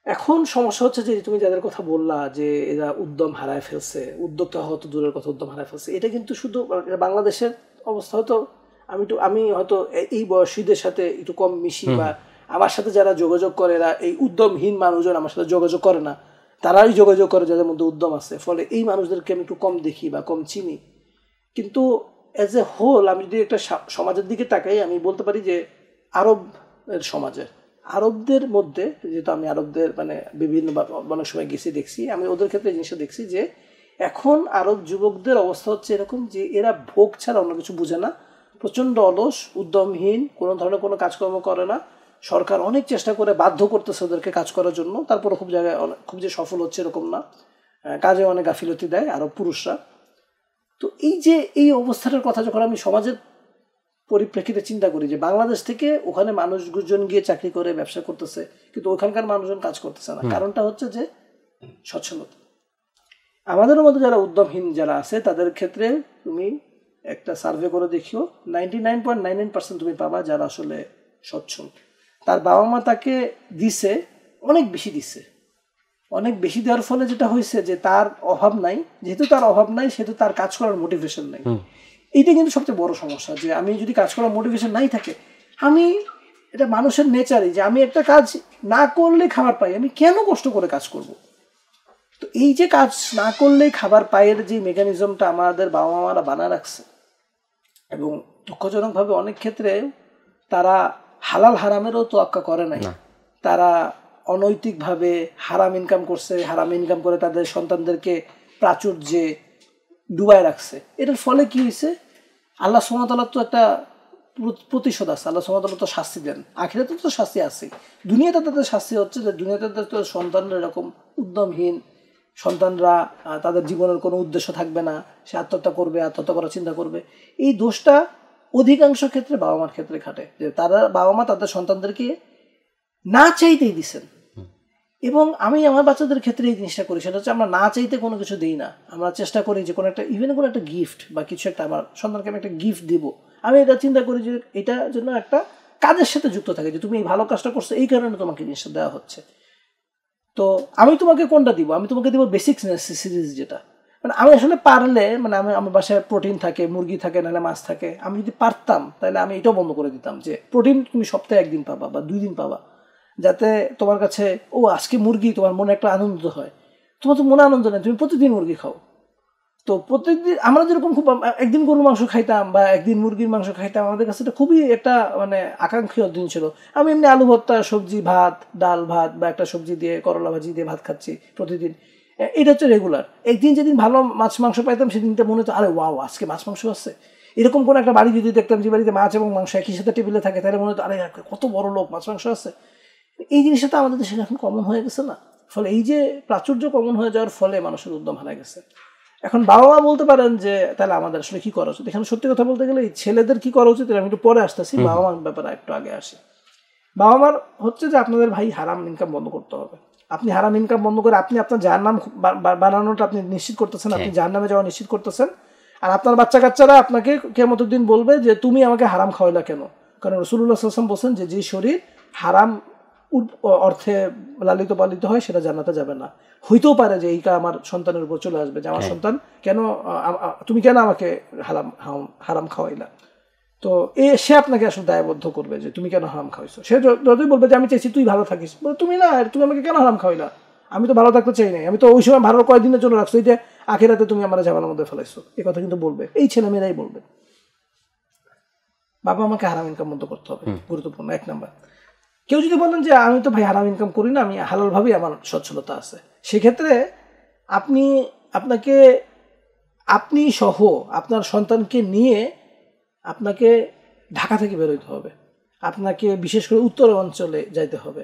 এখন সমস্যা হচ্ছে যে তুমি যাদের কথা বললা যে এরা উদ্যম হারায় ফেলছে, উদ্যোক্তা হয়তো দূরের কথা, উদ্যম হারায় ফেলছে, এটা কিন্তু শুধু বাংলাদেশের অবস্থা। হয়তো আমি হয়তো এই বয়সীদের সাথে একটু কম মিশি, বা আমার সাথে যারা যোগাযোগ করে এরা এই উদ্যমহীন মানুষজন আমার সাথে যোগাযোগ করে না, তারাই যোগাযোগ করে যাদের মধ্যে উদ্যম আছে, ফলে এই মানুষদেরকে আমি একটু কম দেখি বা কম চিনি। কিন্তু অ্যাজ এ হোল আমি যদি একটা সমাজের দিকে তাকাই, আমি বলতে পারি যে আরবদের মধ্যে, যেহেতু আমি আরবদের মানে বিভিন্ন অনেক সময় গেছি, দেখছি, আমি ওদের ক্ষেত্রে জিনিসটা দেখছি যে এখন আরব যুবকদের অবস্থা হচ্ছে এরকম যে এরা ভোগ ছাড়া অন্য কিছু বুঝে না, প্রচণ্ড অলস, উদ্যমহীন, কোনো ধরনের কোনো কাজকর্ম করে না। সরকার অনেক চেষ্টা করে বাধ্য করতেছে ওদেরকে কাজ করার জন্য, তারপরে খুব জায়গায় খুব যে সফল হচ্ছে এরকম না, কাজে অনেক গাফিলতি দেয় আরব পুরুষরা। তো এই যে এই অবস্থাটার কথা যখন আমি সমাজের পরিপ্রেক্ষিতে চিন্তা করি, যে বাংলাদেশ থেকে ওখানে মানুষজন গিয়ে চাকরি করে ব্যবসা করতেছে, কিন্তু ওখানকার মানুষজন কাজ করতেছে না, কারণটা হচ্ছে যে সচ্ছলতা। আমাদের মধ্যে যারা উদ্যমহীন যারা আছে তাদের ক্ষেত্রে তুমি একটা সার্ভে করে দেখিও, 99.99% তুমি পাবা যারা আসলে সচ্ছল। তার বাবা মা তাকে দিছে, অনেক বেশি দিছে, অনেক বেশি দেওয়ার ফলে যেটা হয়েছে যে তার অভাব নাই, যেহেতু তার অভাব নাই সেহেতু তার কাজ করার মোটিভেশন নাই। এইটা কিন্তু সবচেয়ে বড় সমস্যা, যে আমি যদি কাজ করার মোটিভেশন নাই থাকে, এটা মানুষের নেচারই যে আমি একটা কাজ না করলে খাবার পাই, আমি কেন কষ্ট করে কাজ করব? তো এই যে কাজ না করলেই খাবার পাইয়ের যে মেকানিজমটা আমাদের বাবা মারা বানায় রাখছে, এবং দুঃখজনকভাবে অনেক ক্ষেত্রে তারা হালাল হারামেরও তোয়াক্কা করে নাই, তারা অনৈতিকভাবে হারাম ইনকাম করছে, হারাম ইনকাম করে তাদের সন্তানদেরকে প্রাচুর্যে ডুবায় রাখছে। এটার ফলে কি হয়েছে, আল্লাহ সুবহানাহু ওয়া তাআলার তো একটা প্রতিশোধ আছে, আল্লাহ সুবহানাহু ওয়া তাআলা তো শাস্তি দেন, আখিরাতে তো শাস্তি আছে, দুনিয়াতে তাদের শাস্তি হচ্ছে যে দুনিয়াতে তো সন্তানরা এরকম উদ্যমহীন, সন্তানরা তাদের জীবনের কোনো উদ্দেশ্য থাকবে না, সে আত্মহত্যা করবে, আত্মহত্যা করার চিন্তা করবে। এই দোষটা অধিকাংশ ক্ষেত্রে বাবা মার ক্ষেত্রে খাটে, যে তারা বাবা মা তাদের সন্তানদেরকে না চাইতেই দিচ্ছেন। এবং আমি আমার বাচ্চাদের ক্ষেত্রে এই জিনিসটা করি, সেটা হচ্ছে আমরা না চাইতে কোনো কিছু দিই না, আমরা চেষ্টা করি যে কোনো একটা ইভেন কোনো একটা গিফট বা কিছু একটা, আমার সন্তানকে আমি একটা গিফট দিব, আমি এটা চিন্তা করি যে এটা জন্য একটা কাজের সাথে যুক্ত থাকে, যে তুমি এই ভালো কাজটা করছো এই কারণে তোমাকে জিনিসটা দেওয়া হচ্ছে। তো তো আমি তোমাকে কোনটা দিব? আমি তোমাকে দিব বেসিক নেসেসিটিস যেটা, মানে আমি আসলে পারলে, মানে আমার বাসায় প্রোটিন থাকে, মুরগি থাকে, নাহলে মাছ থাকে, আমি যদি পারতাম তাহলে আমি এটাও বন্ধ করে দিতাম যে প্রোটিন তুমি সপ্তাহে 1 দিন পাবা বা 2 দিন পাবা, যাতে তোমার কাছে আজকে মুরগি, তোমার মনে একটা আনন্দ হয়। তোমার তো মনে আনন্দ নেই, তুমি প্রতিদিন মুরগি খাও। তো প্রত্যেকদিন আমরা যেরকম খুব একদিন গরুর মাংস খাইতাম বা একদিন মুরগির মাংস খাইতাম, আমাদের কাছে এটা খুবই একটা মানে আকাঙ্ক্ষীয় দিন ছিল। আমি এমনি আলু ভর্তা, সবজি, ভাত, ডাল ভাত বা একটা সবজি দিয়ে, করলা ভাজি দিয়ে ভাত খাচ্ছি প্রতিদিন, এটা হচ্ছে রেগুলার। একদিন যেদিন ভালো মাছ মাংস পাইতাম সেদিনটা মনে হতো আরে ওয়াও আজকে মাছ মাংস আছে। এরকম কোনো একটা বাড়ি যদি দেখতাম যে বাড়িতে মাছ এবং মাংস একই সাথে টেবিলে থাকে, তাহলে মনে হতো আরে কত বড় লোক, মাছ মাংস আছে। এই জিনিসটা তো আমাদের দেশে এখন কমন হয়ে গেছে না? ফলে এই যে প্রাচুর্য কমন হয়ে যাওয়ার ফলে মানুষের উদ্যম হারা গেছে। এখন বাবা মা বলতে পারেন যে তাহলে আমাদের আসলে কি করা উচিত। এখানে সত্যি কথা বলতে গেলে ছেলেদের কি করা উচিত আমি একটু পরে আসতেছি, বাবা মার ব্যাপারে একটু আগে আসি। বাবা মার হচ্ছে যে আপনাদের ভাই হারাম ইনকাম বন্ধ করতে হবে। আপনি হারাম ইনকাম বন্ধ করে আপনি আপনার জাহান্নাম বানানোটা আপনি নিশ্চিত করতেছেন, আপনি জাহান্নামে যাওয়া নিশ্চিত করতেছেন। আর আপনার বাচ্চা কাচ্চারা আপনাকে কিয়ামতের দিন বলবে যে তুমি আমাকে হারাম খাওয়াইলা কেন? কারণ রাসূলুল্লাহ সাল্লাল্লাহু আলাইহি ওয়াসাল্লাম বলছেন যে যে শরীর হারাম অর্থে লালিত পালিত হয় সেটা জান্নাতে যাবে না। হইতেও পারে যে এইটা আমার সন্তানের উপর চলে আসবে যে আমার সন্তান কেন, তুমি কেন আমাকে হারাম খাওয়াইলা। তো সে আপনাকে আসলে দায়বদ্ধ করবে যে তুমি কেন হারাম খাওয়াইছো। সে যতই বলবে যে আমি চাইছি তুই ভালো থাকিস, তুমি না, তুমি আমাকে কেন হারাম খাওয়াইলা, আমি তো ভালো থাকতে চাই নাই, আমি তো ওই সময় ভালো কয়েকদিনের জন্য রাখছো, এই যে আখিরাতে তুমি আমার ঝামেলার মধ্যে ফেলাইছো, এই কথা কিন্তু বলবে, এই ছেলেমেয়েরাই বলবে। বাবা আমাকে হারাম ইনকাম বন্ধ করতে হবে, গুরুত্বপূর্ণ 1 নাম্বার। কেউ যদি বলেন যে আমি তো ভাই হারাম ইনকাম করি না, আমি হালালভাবেই আমার সচ্ছলতা আছে, সেক্ষেত্রে আপনি সহ আপনার সন্তানকে নিয়ে আপনাকে ঢাকা থেকে বেরোতে হবে। আপনাকে বিশেষ করে উত্তরাঞ্চলে যাইতে হবে।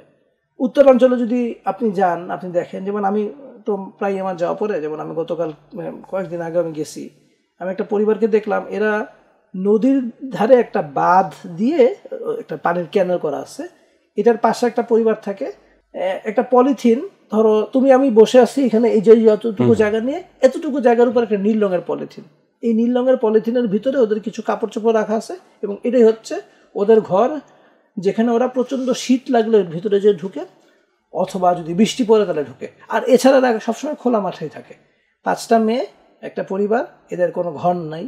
উত্তরাঞ্চলে যদি আপনি যান, আপনি দেখেন, যেমন আমি তো প্রায় আমার যাওয়া পরে, যেমন আমি গতকাল কয়েকদিন আগে আমি গেছি, আমি একটা পরিবারকে দেখলাম, এরা নদীর ধারে একটা বাঁধ দিয়ে একটা পানির ক্যানেল করা আছে, এটার পাশে একটা পরিবার থাকে, একটা পলিথিন, ধরো তুমি আমি বসে আছি এখানে, এই যে যতটুকু জায়গা নিয়ে এতটুকু জায়গার উপর একটা নীল রঙের পলিথিন, এই নীল রঙের পলিথিনের ভিতরে ওদের কিছু কাপড় চোপড় রাখা আছে, এবং এটাই হচ্ছে ওদের ঘর, যেখানে ওরা প্রচণ্ড শীত লাগলে ভিতরে যে ঢুকে, অথবা যদি বৃষ্টি পড়ে তাহলে ঢুকে। আর এছাড়া সবসময় খোলা মাঠেই থাকে। 5টা মেয়ে, একটা পরিবার, এদের কোনো ঘর নাই,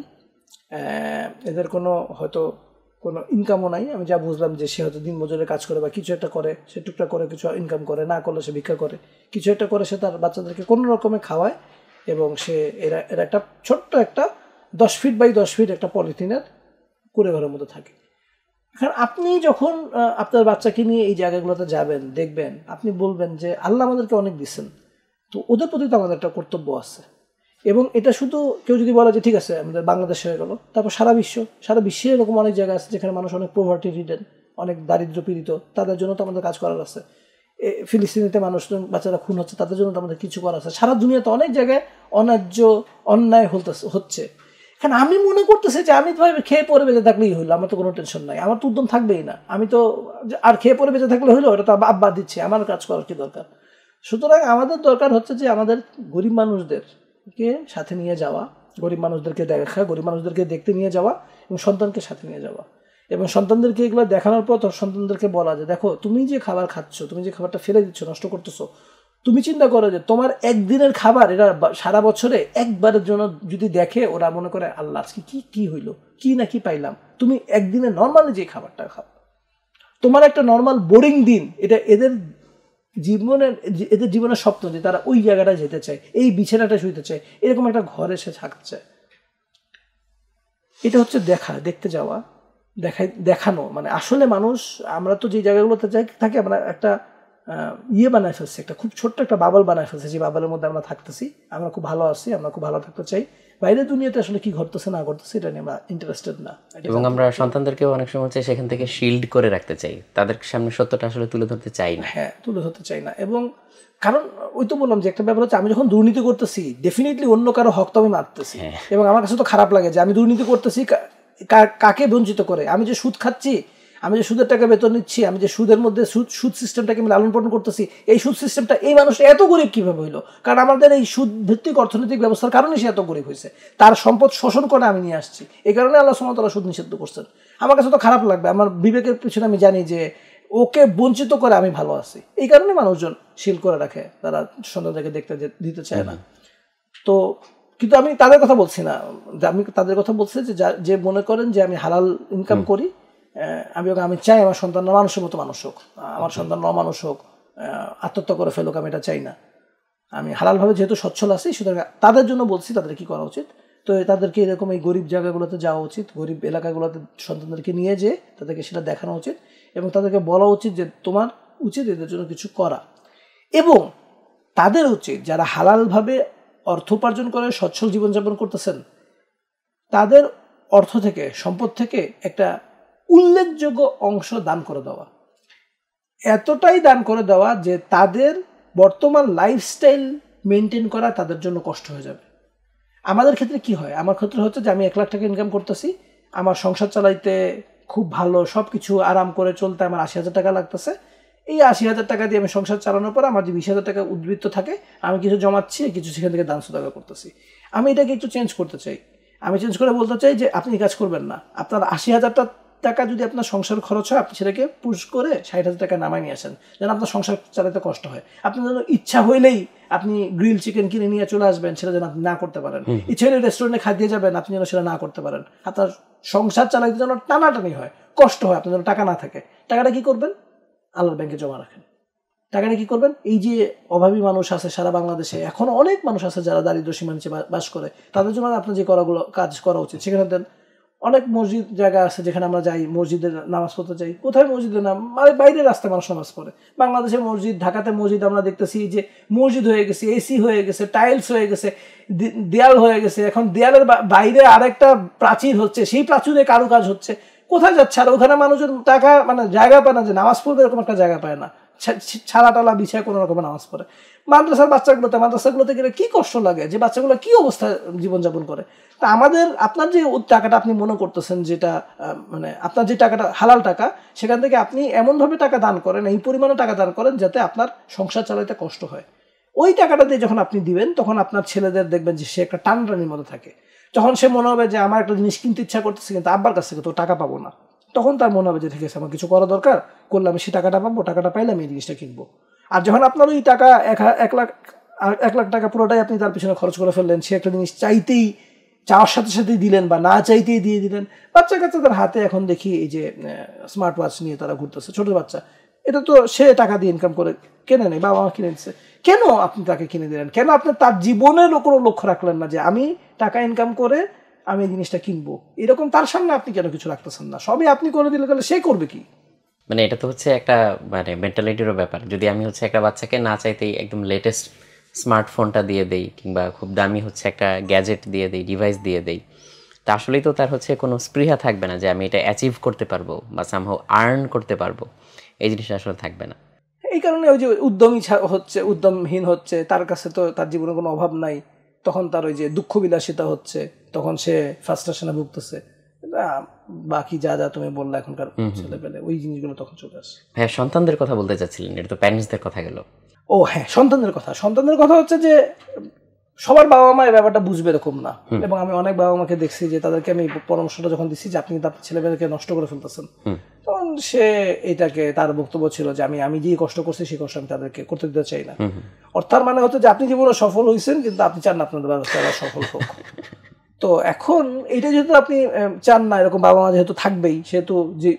এদের কোনো হয়তো কোনো ইনকামও নাই। আমি যা বুঝলাম যে সে হয়তো দিন মজুরের কাজ করে বা কিছু একটা করে, সে টুকটাক করে কিছু ইনকাম করে, না করলে সে ভিক্ষা করে, কিছু একটা করে সে তার বাচ্চাদেরকে কোনো রকমে খাওয়ায়, এবং সে এরা একটা ছোট্ট একটা 10 ফিট বাই 10 ফিট একটা পলিথিনের কুড়ে ঘরের মধ্যে থাকে। এখন আপনি যখন আপনার বাচ্চাকে নিয়ে এই জায়গাগুলোতে যাবেন, দেখবেন, আপনি বলবেন যে আল্লাহ আমাদেরকে অনেক দিচ্ছেন, তো ওদের প্রতি তো আমাদের একটা কর্তব্য আছে। এবং এটা শুধু কেউ যদি বলে যে ঠিক আছে আমাদের বাংলাদেশ হয়ে গেল, তারপর সারা বিশ্বে এরকম অনেক জায়গা আছে যেখানে মানুষ অনেক পোভার্টি রিডেন, অনেক দারিদ্র পীড়িত, তাদের জন্য তো আমাদের কাজ করার আছে। ফিলিস্তিনিতে মানুষ, বাচ্চারা খুন হচ্ছে, তাদের জন্য তো আমাদের কিছু করার আছে। সারা দুনিয়াতে অনেক জায়গায় অন্যায্য অন্যায় হচ্ছে। কারণ আমি মনে করতেছি যে আমি তো খেয়ে পরে বেঁচে থাকলেই হইলো, আমার তো কোনো টেনশন নাই, আমার তো উদ্যম থাকবেই না, আমি তো আর খেয়ে পরে বেঁচে থাকলে হইলো, ওটা তো আব্বা দিচ্ছে, আমার কাজ করার কি দরকার। সুতরাং আমাদের দরকার হচ্ছে যে আমাদের গরিব মানুষদেরকে সাথে নিয়ে যাওয়া, গরিব মানুষদেরকে দেখা, গরিব মানুষদেরকে দেখতে নিয়ে যাওয়া, এবং সন্তানকে সাথে নিয়ে যাওয়া, এবং সন্তানদেরকে এগুলো দেখানোর পর সন্তানদেরকে বলা যে দেখো তুমি যে খাবার খাচ্ছ, তুমি যে খাবারটা ফেলে দিচ্ছ, নষ্ট করতেছো, তুমি চিন্তা করো যে তোমার একদিনের খাবার এরা সারা বছরে একবারের জন্য যদি দেখে, ওরা মনে করে আল্লাহ আজকে কি হইলো, কি না কি পাইলাম। তুমি একদিনে নর্মালি যে খাবারটা খাও, তোমার একটা নর্মাল বোরিং দিন, এটা এদের জীবনের স্বপ্ন যে তারা ওই জায়গাটা যেতে চায়, এই বিছানাটা শুইতে চায়, এরকম একটা ঘরে সে থাকতে চায়। এটা হচ্ছে দেখতে যাওয়া, দেখানো। মানে আসলে মানুষ, আমরা তো যে জায়গাগুলোতে থাকি, আমরা একটা বানায় ফেলছি, একটা খুব ছোট্ট একটা বাবল বানায় ফেলছি, যে বাবলের মধ্যে আমরা থাকতেছি, আমরা খুব ভালো আছি, আমরা খুব ভালো থাকতে চাই। বাইরের দুনিয়াতে আসলে কি ঘটতেছে না ঘটতেছে এটা নিয়ে আমরা ইন্টারেস্টেড না। এবং আমরা সন্তানদেরকেও অনেক সময় চাই সেখান থেকে শিল্ড করে রাখতে চাই, তাদের সামনে সত্যটা আসলে তুলে ধরতে চাই না। হ্যাঁ, তুলে ধরতে চাই না। এবং কারণ ওই তো বললাম যে একটা ব্যাপার হচ্ছে, আমি যখন দুর্নীতি করতেছি ডেফিনেটলি অন্য কারো হক তো আমি মারতেছি, এবং আমার কাছে তো খারাপ লাগে যে আমি দুর্নীতি করতেছি কাকে বঞ্চিত করে। আমি যে সুদ খাচ্ছি, আমি যে সুদের টাকা বেতন নিচ্ছি, আমি যে সুদের মধ্যে সুদ সিস্টেমটাকে আমি লালন পালন করতেছি, এই সুদ সিস্টেমটা, এই মানুষটা এত গরিব কীভাবে হইলো? কারণ আমাদের এই সুদ ভিত্তিক অর্থনৈতিক ব্যবস্থার কারণে সে এত গরিব হয়েছে, তার সম্পদ শোষণ করে আমি নিয়ে আসছি, এই কারণে আল্লাহ সুবহানাহু ওয়া তাআলা সুদ নিষিদ্ধ করছেন। আমার কাছে তো খারাপ লাগবে, আমার বিবেকের পিছনে আমি জানি যে ওকে বঞ্চিত করে আমি ভালো আছি। এই কারণে মানুষজন শিল করে রাখে, তারা সন্তানদেরকে দেখতে দিতে চায় না। তো কিন্তু আমি তাদের কথা বলছি না, আমি তাদের কথা বলছি যে মনে করেন যে আমি হালাল ইনকাম করি, আমি চাই আমার সন্তানরা মানুষের মতো মানুষ হোক, আমার সন্তানরা অমানুষ হোক, আত্মহত্যা করে ফেলুক, আমি এটা চাই না। আমি হালালভাবে যেহেতু সচ্ছল আছি, সুতরাং তাদের জন্য বলছি তাদের কি করা উচিত। তো তাদেরকে এরকম এই গরিব জায়গাগুলোতে যাওয়া উচিত, গরিব এলাকাগুলোতে সন্তানদেরকে নিয়ে যেয়ে তাদেরকে সেটা দেখানো উচিত এবং তাদেরকে বলা উচিত যে তোমার উচিত এদের জন্য কিছু করা। এবং তাদের উচিত যারা হালালভাবে অর্থ উপার্জন করে সচ্ছল জীবনযাপন করতেছেন, তাদের অর্থ থেকে, সম্পদ থেকে একটা উল্লেখযোগ্য অংশ দান করে দেওয়া। এতটাই দান করে দেওয়া যে তাদের বর্তমান লাইফস্টাইল মেনটেন করা তাদের জন্য কষ্ট হয়ে যাবে। আমাদের ক্ষেত্রে কি হয়, আমার ক্ষেত্রে হচ্ছে যে আমি 1 লাখ টাকা ইনকাম করতেছি, আমার সংসার চালাইতে খুব ভালো, সব কিছু আরাম করে চলতে আমার 80,000 টাকা লাগতেছে। এই 80,000 টাকা দিয়ে আমি সংসার চালানোর পর আমার যে 20,000 টাকা উদ্বৃত্ত থাকে, আমি কিছু জমাচ্ছি, কিছু সেখান থেকে দান সদকা করতেছি। আমি এটাকে একটু চেঞ্জ করতে চাই। আমি চেঞ্জ করে বলতে চাই যে আপনি কাজ করবেন না, আপনার 80,000 টাকা যদি আপনার সংসার খরচ হয়, আপনি সেটাকে পুশ করে 60,000 টাকা নামায় নিয়ে আসেন, যেন আপনার সংসার চালাতে কষ্ট হয়। আপনার যেন ইচ্ছা হইলেই আপনি গ্রিল চিকেন কিনে নিয়ে চলে আসবেন, সেটা যেন আপনি না করতে পারেন। ইচ্ছা হলে রেস্টুরেন্টে খাইয়ে যাবেন, আপনি যেন সেটা না করতে পারেন। আপনার সংসার চালাইতে যেন টানাটানি হয়, কষ্ট হয়, আপনার যেন টাকা না থাকে। টাকাটা কি করবেন? আল্লাহর ব্যাংকে জমা রাখেন। টাকাটা কি করবেন? এই যে অভাবী মানুষ আছে সারা বাংলাদেশে, এখনো অনেক মানুষ আছে যারা দারিদ্র সীমার নিচে বাস করে, তাদের জন্য আপনার যে কাজ করা উচিত সেখানে দেন। অনেক মসজিদ জায়গা আছে যেখানে আমরা যাই, মসজিদে নামাজ পড়তে যাই। কোথায় মসজিদে না, মানে বাইরের রাস্তায় মানুষ নামাজ পড়ে। বাংলাদেশের মসজিদ, ঢাকাতে মসজিদ আমরা দেখতেছি যে মসজিদ হয়ে গেছে, এসি হয়ে গেছে, টাইলস হয়ে গেছে, দেয়াল হয়ে গেছে। এখন দেয়ালের বাইরে আরেকটা প্রাচীর হচ্ছে, সেই প্রাচীরে কারুকাজ হচ্ছে। কোথায় যাচ্ছে? আর ওখানে মানুষজন টাকা মানে জায়গা পায় না যে নামাজ পড়বে, এরকম একটা জায়গা পায় না, ছাড়া টালা বিছায় কোনো রকমের নামাজ পড়ে। মাদ্রাসাগুলোতে গেলে কি কষ্ট লাগে, যে বাচ্চাগুলো কি অবস্থায় জীবনযাপন করে। তা আপনার যে টাকাটা আপনি মনে করতেছেন, যেটা মানে আপনার যে টাকাটা হালাল টাকা, সেখান থেকে আপনি এমনভাবে টাকা দান করেন, এই পরিমাণে টাকা দান করেন যাতে আপনার সংসার চালাতে কষ্ট হয়। ওই টাকাটা দিয়ে যখন আপনি দিবেন, তখন আপনার ছেলেদের দেখবেন যে সে একটা টানটানির মতো থাকে। যখন সে মনে হবে যে আমার একটা জিনিস কিনতে ইচ্ছা করতেছে, কিন্তু আব্বার কাছ থেকে তো টাকা পাবো না, তখন তার মনে হবে যে ঠিক আছে, আমার কিছু করা দরকার, করলে আমি সেই টাকাটা পাবো, টাকাটা পাইলে আমি এই জিনিসটা কিনবো। আর যখন আপনার ওই টাকা 1 লাখ টাকা পুরোটাই আপনি তার পিছনে খরচ করে ফেললেন, সে একটা জিনিস চাওয়ার সাথে সাথেই দিলেন বা না চাইতেই দিয়ে দিলেন। বাচ্চা কাচ্চাদের হাতে এখন দেখি এই যে স্মার্ট ওয়াচ নিয়ে তারা ঘুরতেছে, ছোট বাচ্চা। এটা তো সে টাকা দিয়ে ইনকাম করে কেনে নেই, বাবা মা কিনে দিচ্ছে। কেন আপনি তাকে কিনে দিলেন? কেন আপনি তার জীবনের কোনো লক্ষ্য রাখলেন না যে আমি টাকা ইনকাম করে আমি এই জিনিসটা কিনবো? এরকম তার সামনে আপনি কেন কিছু রাখতেছেন না? সবই আপনি করে দিলে গেলে সে করবে কি? মানে এটা তো হচ্ছে একটা মানে মেন্টালিটিরও ব্যাপার। যদি আমি হচ্ছে একটা বাচ্চাকে না চাইতেই একদম লেটেস্ট স্মার্টফোনটা দিয়ে দেই, কিংবা খুব দামি হচ্ছে একটা গ্যাজেট দিয়ে দেই, ডিভাইস দিয়ে দেই, তা আসলেই তো তার হচ্ছে কোনো স্পৃহা থাকবে না যে আমি এটা অ্যাচিভ করতে পারবো বা সামহাউ আর্ন করতে পারবো। এই জিনিসটা আসলে থাকবে না। এই কারণে ওই যে উদ্যমহীন হচ্ছে, তার কাছে তো তার জীবনে কোনো অভাব নাই, তখন তার ওই যে দুঃখ বিলাসিতা হচ্ছে, তখন সে ফ্রাস্ট্রেশনে ভুগতেছে। বাকি যা যা তুমি বললে এখনকার ছেলে পেলে, ওই জিনিসগুলো তখন চলে আসে। হ্যাঁ, সন্তানদের কথা বলতে চাচ্ছিলেন, এটা তো প্যারেন্টসদের কথা গেল। ও হ্যাঁ, সন্তানদের কথা হচ্ছে যে সবার বাবা মা এই ব্যাপারটা বুঝবে এরকম না। এবং আমি অনেক বাবা মাকে দেখছি যে তাদেরকে আমি পরামর্শটা যখন দিচ্ছি যে আপনি আপনার ছেলেমেয়েদেরকে নষ্ট করে ফেলতেছেন, তখন সে এটাকে, তার বক্তব্য ছিল যে আমি যে কষ্ট করছি সেই কষ্ট আমি তাদেরকে করতে দিতে চাই না। অর্থাৎ মানে হচ্ছে যে আপনি জীবনে সফল হয়েছেন, কিন্তু আপনি চান না আপনাদের বাচ্চারা সফল হোক। তো এখন এইটা যেহেতু আপনি চান না, এরকম বাবা মা যেহেতু থাকবেই, সেহেতু যে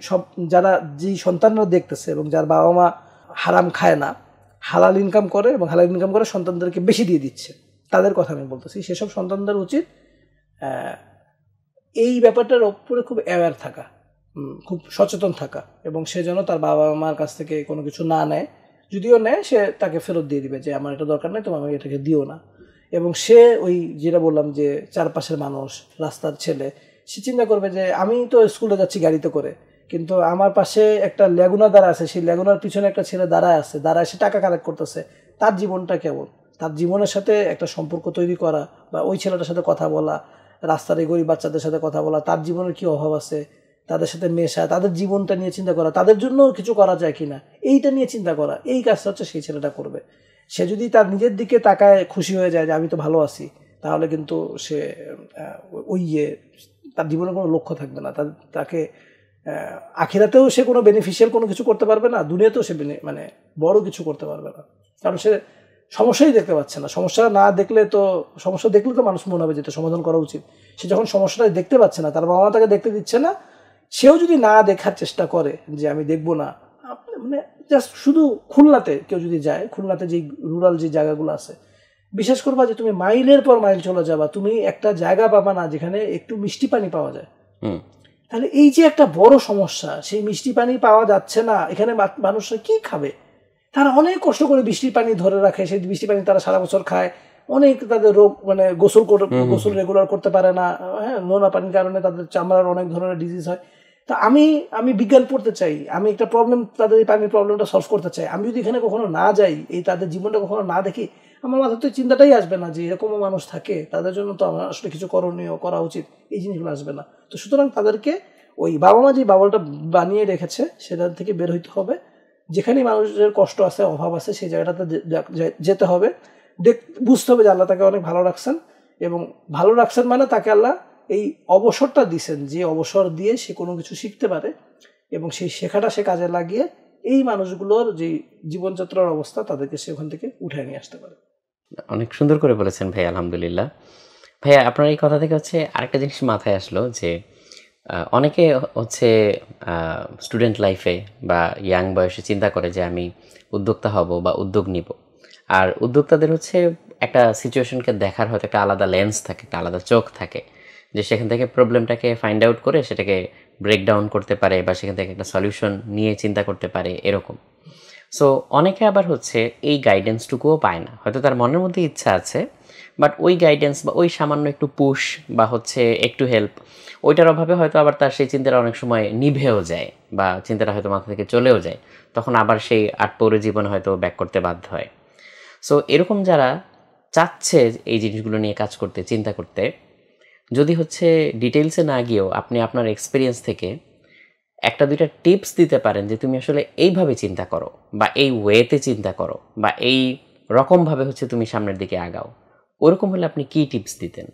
সন্তানরা দেখতেছে এবং যার বাবা মা হারাম খায় না, হালাল ইনকাম করে এবং হালাল ইনকাম করে সন্তানদেরকে বেশি দিয়ে দিচ্ছে, তাদের কথা আমি বলতেছি। সেসব সন্তানদের উচিত এই ব্যাপারটার উপরে খুব অ্যাওয়্যার থাকা, খুব সচেতন থাকা, এবং সে যেন তার বাবা মার কাছ থেকে কোনো কিছু না নেয়, যদিও নেয় সে তাকে ফেরত দিয়ে দিবে যে আমার এটা দরকার নেই, তুমি আমাকে এটাকে দিও না। এবং সে ওই যেটা বললাম যে চারপাশের মানুষ, রাস্তার ছেলে, সে চিন্তা করবে যে আমি তো স্কুলে যাচ্ছি গাড়িতে করে, কিন্তু আমার পাশে একটা লেগুনা দাঁড়া আছে, সেই লেগুনার পিছনে একটা ছেলে দাঁড়ায় সে টাকা কালেক্ট করতেছে। তার জীবনটা কেমন? তার জীবনের সাথে একটা সম্পর্ক তৈরি করা, বা ওই ছেলেটার সাথে কথা বলা, রাস্তার এই গরিব বাচ্চাদের সাথে কথা বলা, তার জীবনের কি অভাব আছে, তাদের সাথে মেশা, তাদের জীবনটা নিয়ে চিন্তা করা, তাদের জন্য কিছু করা যায় কিনা, এইটা নিয়ে চিন্তা করা, এই কাজটা হচ্ছে সেই ছেলেটা করবে। সে যদি তার নিজের দিকে তাকায় খুশি হয়ে যায় যে আমি তো ভালো আছি, তাহলে কিন্তু সে তার জীবনে কোনো লক্ষ্য থাকবে না, তাকে আখিরাতেও সে কোনো বেনিফিশিয়াল কোনো কিছু করতে পারবে না, দুনিয়াতেও সে মানে বড় কিছু করতে পারবে না, কারণ সে সমস্যাই দেখতে পাচ্ছে না। সমস্যা না দেখলে তো, সমস্যা দেখলে তো মানুষ মনে হবে যেটা সমাধান করা উচিত। সে যখন সমস্যাটা দেখতে পাচ্ছে না, তার বাবা মা তাকে দেখতে দিচ্ছে না, সেও যদি না দেখার চেষ্টা করে যে আমি দেখবো না, মানে জাস্ট শুধু খুলনাতে কেউ যদি যায়, খুলনাতে যে রুরাল যে জায়গাগুলো আছে, বিশেষ করবা যে তুমি মাইলের পর মাইল চলে যাবা, তুমি একটা জায়গা পাবা না যেখানে একটু মিষ্টি পানি পাওয়া যায়। তাহলে এই যে একটা বড় সমস্যা, সেই মিষ্টি পানি পাওয়া যাচ্ছে না, এখানে মানুষরা কি খাবে? তারা অনেক কষ্ট করে বৃষ্টির পানি ধরে রাখে, সেই বৃষ্টি পানি তারা সারা বছর খায়, অনেক তাদের রোগ, মানে গোসল রেগুলার করতে পারে না, হ্যাঁ, নোনা পানির কারণে তাদের চামড়ার অনেক ধরনের ডিজিজ হয়। তা আমি বিজ্ঞান পড়তে চাই, আমি একটা প্রবলেম, তাদের এই পানির প্রবলেমটা সলভ করতে চাই। আমি যদি এখানে কখনো না যাই, এই তাদের জীবনটা কখনো না দেখি, আমার মাথায় তো চিন্তাটাই আসবে না যে এরকমও মানুষ থাকে, তাদের জন্য তো আমার আসলে কিছু করণীয় করা উচিত, এই জিনিসগুলো আসবে না। তো সুতরাং তাদেরকে ওই বাবা মা যে বাবলটা বানিয়ে রেখেছে সেটা থেকে বের হইতে হবে, যেখানে মানুষের কষ্ট আছে, অভাব আছে, সেই জায়গাটাতে যেতে হবে, বুঝতে হবে যে আল্লাহ তাকে অনেক ভালো রাখছেন, এবং ভালো রাখছেন মানে তাকে আল্লাহ এই অবসরটা দিছেন, যে অবসর দিয়ে সে কোনো কিছু শিখতে পারে, এবং সেই শেখাটা সে কাজে লাগিয়ে এই মানুষগুলোর যে জীবনযাত্রার অবস্থা, তাদেরকে সে ওখান থেকে উঠে নিয়ে আসতে পারে। অনেক সুন্দর করে বলেছেন ভাই, আলহামদুলিল্লাহ। ভাইয়া, আপনার এই কথা থেকে হচ্ছে আরেকটা জিনিস মাথায় আসলো যে অনেকে হচ্ছে স্টুডেন্ট লাইফে বা ইয়াং বয়সে চিন্তা করে যে আমি উদ্যোক্তা হব বা উদ্যোগ নিব। আর উদ্যোক্তাদের হচ্ছে একটা সিচুয়েশনকে দেখার হয়তো একটা আলাদা লেন্স থাকে, একটা আলাদা চোখ থাকে, যে সেখান থেকে প্রবলেমটাকে ফাইন্ড আউট করে সেটাকে ব্রেকডাউন করতে পারে বা সেখান থেকে একটা সলিউশন নিয়ে চিন্তা করতে পারে, এরকম। সো অনেকে আবার হচ্ছে এই গাইডেন্সটুকুও পায় না, হয়তো তার মনের মধ্যে ইচ্ছা আছে, বাট ওই গাইডেন্স বা ওই সামান্য একটু পুশ বা হচ্ছে একটু হেল্প, ওইটার অভাবে হয়তো আবার তার সেই চিন্তাটা অনেক সময় নিভেও যায় বা চিন্তাটা হয়তো মাথা থেকে চলেও যায়, তখন আবার সেই আটপৌরে জীবনে হয়তো ব্যাক করতে বাধ্য হয়। সো এরকম যারা চাচ্ছে এই জিনিসগুলো নিয়ে কাজ করতে, চিন্তা করতে, যদি হচ্ছে ডিটেলসে না গিয়েও আপনি আপনার এক্সপিরিয়েন্স থেকে একটা দুইটা টিপস দিতে পারেন যে তুমি আসলে এইভাবে চিন্তা করো বা এই ওয়েতে চিন্তা করো বা এই রকমভাবে হচ্ছে তুমি সামনের দিকে আগাও, ওরকম হলে আপনি কি টিপস দিতেন?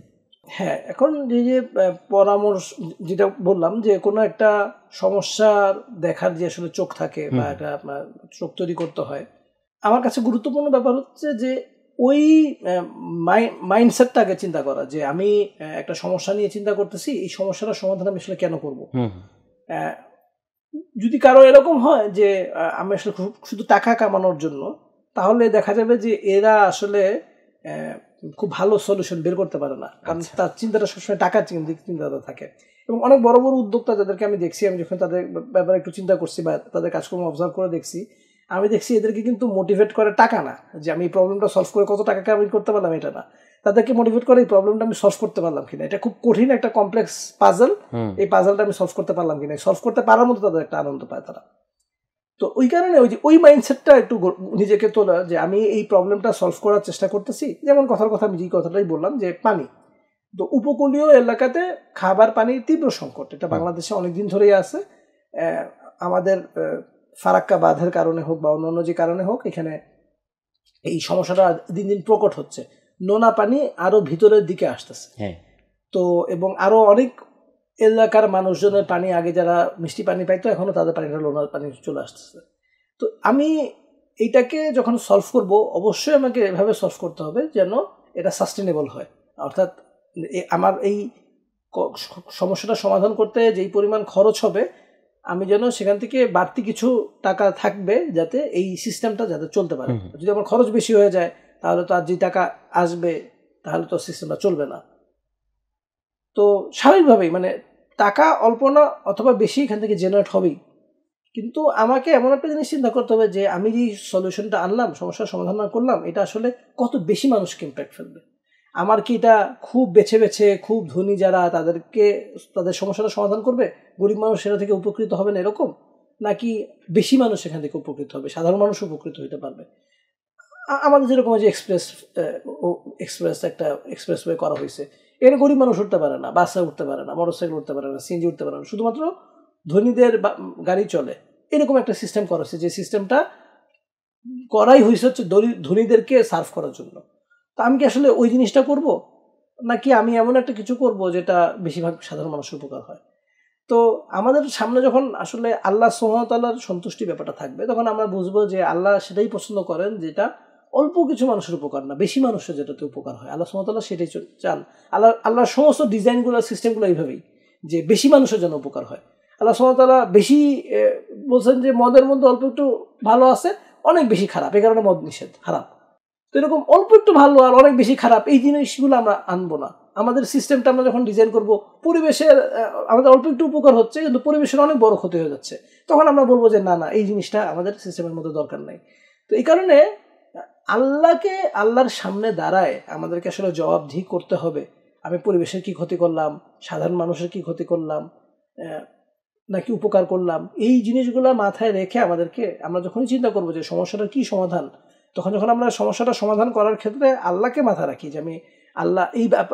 হ্যাঁ, এখন যে পরামর্শ যেটা বললাম, যে কোনো একটা সমস্যার দেখার যে আসলে চোখ থাকে বা একটা আপনার চোখ তৈরি করতে হয়, আমার কাছে গুরুত্বপূর্ণ ব্যাপার হচ্ছে যে ওই মাইন্ডসেটটাকে চিন্তা করা, যে আমি একটা সমস্যা নিয়ে চিন্তা করতেছি, এই সমস্যাটার সমাধান আমি আসলে কেন করব। যদি কারো এরকম হয় যে আমি আসলে শুধু টাকা কামানোর জন্য, তাহলে দেখা যাবে যে এরা আসলে খুব ভালো সলিউশন বের করতে পারে না, কারণ তার চিন্তাটা সবসময় টাকার চিন্তাটা থাকে। এবং অনেক বড় বড় উদ্যোক্তা যাদেরকে আমি দেখছি, আমি যখন তাদের ব্যাপারে একটু চিন্তা করছি বা তাদের কাজকর্ম অবজার্ভ করে দেখছি, আমি দেখছি এদেরকে কিন্তু মোটিভেট করে টাকা না, যে আমি এই প্রবলেমটা সলভ করে কত টাকা কামাই করতে পারলাম, এটা না। তাদেরকে মোটিভেট করে এই প্রবলেমটা আমি সলভ করতে পারলাম কিনা, এটা খুব কঠিন একটা কমপ্লেক্স পাজল, এই পাজলটা আমি সলভ করতে পারলাম কিনা, সলভ করতে পারার মতো তাদের একটা আনন্দ পায় তারা। তো ওই কারণে ওই মাইন্ডসেটটা একটু নিজেকে তোলা, যে আমি এই প্রবলেমটা সলভ করার চেষ্টা করতেছি। যেমন কথার কথা আমি যে কথাটাই বললাম, যে পানি, তো উপকূলীয় এলাকাতে খাবার পানির তীব্র সংকট, এটা বাংলাদেশে অনেকদিন ধরেই আছে। আমাদের ফারাক্কা বাঁধের কারণে হোক বা অন্যান্য যে কারণে হোক, এখানে এই সমস্যাটা দিন দিন প্রকট হচ্ছে, নোনা পানি আরো ভিতরের দিকে আসতেছে। তো এবং আরো অনেক এলাকার মানুষজনের পানি, আগে যারা মিষ্টি পানি পাইতো, এখনো তাদের পানিটা নোনা পানি চলে আসতেছে। তো আমি এইটাকে যখন সলভ করব, অবশ্যই আমাকে এভাবে সলভ করতে হবে যেন এটা সাস্টেনেবল হয়, অর্থাৎ আমার এই সমস্যাটা সমাধান করতে যেই পরিমাণ খরচ হবে, আমি যেন সেখান থেকে বাড়তি কিছু টাকা থাকবে যাতে এই সিস্টেমটা যাতে চলতে পারে। যদি আমার খরচ বেশি হয়ে যায়, তাহলে তো আর যে টাকা আসবে, তাহলে তো সিস্টেমটা চলবে না। তো স্বাভাবিকভাবেই মানে টাকা অল্প না অথবা বেশি এখান থেকে জেনারেট হবেই, কিন্তু আমাকে এমন একটা জিনিস চিন্তা করতে হবে যে আমি যে সলিউশনটা আনলাম, সমস্যার সমাধান করলাম, এটা আসলে কত বেশি মানুষকে ইম্প্যাক্ট ফেলবে। আমার কি এটা খুব বেছে বেছে খুব ধনী যারা তাদের সমস্যাটা সমাধান করবে, গরিব মানুষ সেটা থেকে উপকৃত হবে না এরকম, নাকি বেশি মানুষ এখান থেকে উপকৃত হবে, সাধারণ মানুষ উপকৃত হতে পারবে। আমাদের যেরকম যে এক্সপ্রেসওয়ে করা হয়েছে, এখানে গরিব মানুষ উঠতে পারে না, বাসে উঠতে পারে না, মোটরসাইকেল উঠতে পারে না, সিএনজি উঠতে পারে না, শুধুমাত্র ধনীদের গাড়ি চলে, এরকম একটা সিস্টেম করা হয়েছে, যে সিস্টেমটা করাই হয়েছে হচ্ছে ধনীদেরকে সার্ভ করার জন্য। তো আমি কি আসলে ওই জিনিসটা করব, নাকি আমি এমন একটা কিছু করব যেটা বেশিরভাগ সাধারণ মানুষের উপকার হয়? তো আমাদের সামনে যখন আসলে আল্লাহ সুবহানাহু ওয়া তাআলার সন্তুষ্টি ব্যাপারটা থাকবে, তখন আমরা বুঝবো যে আল্লাহ সেটাই পছন্দ করেন যেটা অল্প কিছু মানুষের উপকার না, বেশি মানুষের যেটাতে উপকার হয়। আল্লাহ সুবহানাহু ওয়া তাআলা সেটাই চান। আল্লাহর সমস্ত ডিজাইনগুলো, সিস্টেমগুলো এইভাবেই, যে বেশি মানুষের জন্য উপকার হয়। আল্লাহ সুবহানাহু ওয়া তাআলা বেশি বলছেন যে মদের মধ্যে অল্প একটু ভালো আছে, অনেক বেশি খারাপ, এই কারণে মদ নিষেধ, হারাম। তো এরকম অল্প একটু ভালো আর অনেক বেশি খারাপ, এই জিনিসগুলো আমরা আনবো না। আমাদের সিস্টেমটা আমরা যখন ডিজাইন করব, পরিবেশের আমাদের অল্প একটু উপকার হচ্ছে কিন্তু পরিবেশের অনেক বড় ক্ষতি হয়ে যাচ্ছে, তখন আমরা বলবো যে না না, এই জিনিসটা আমাদের সিস্টেমের মধ্যে দরকার নাই। তো এই কারণে আল্লাহর সামনে দাঁড়ায় আমাদেরকে আসলে জবাবদিহি করতে হবে, আমি পরিবেশের কি ক্ষতি করলাম, সাধারণ মানুষের কি ক্ষতি করলাম, নাকি উপকার করলাম। এই জিনিসগুলো মাথায় রেখে আমরা যখনই চিন্তা করবো যে সমস্যাটার কি সমাধান, যখন আমরা সমস্যাটা সমাধান করার ক্ষেত্রে আল্লাহকে মাথায় রাখি যে আমি আল্লাহ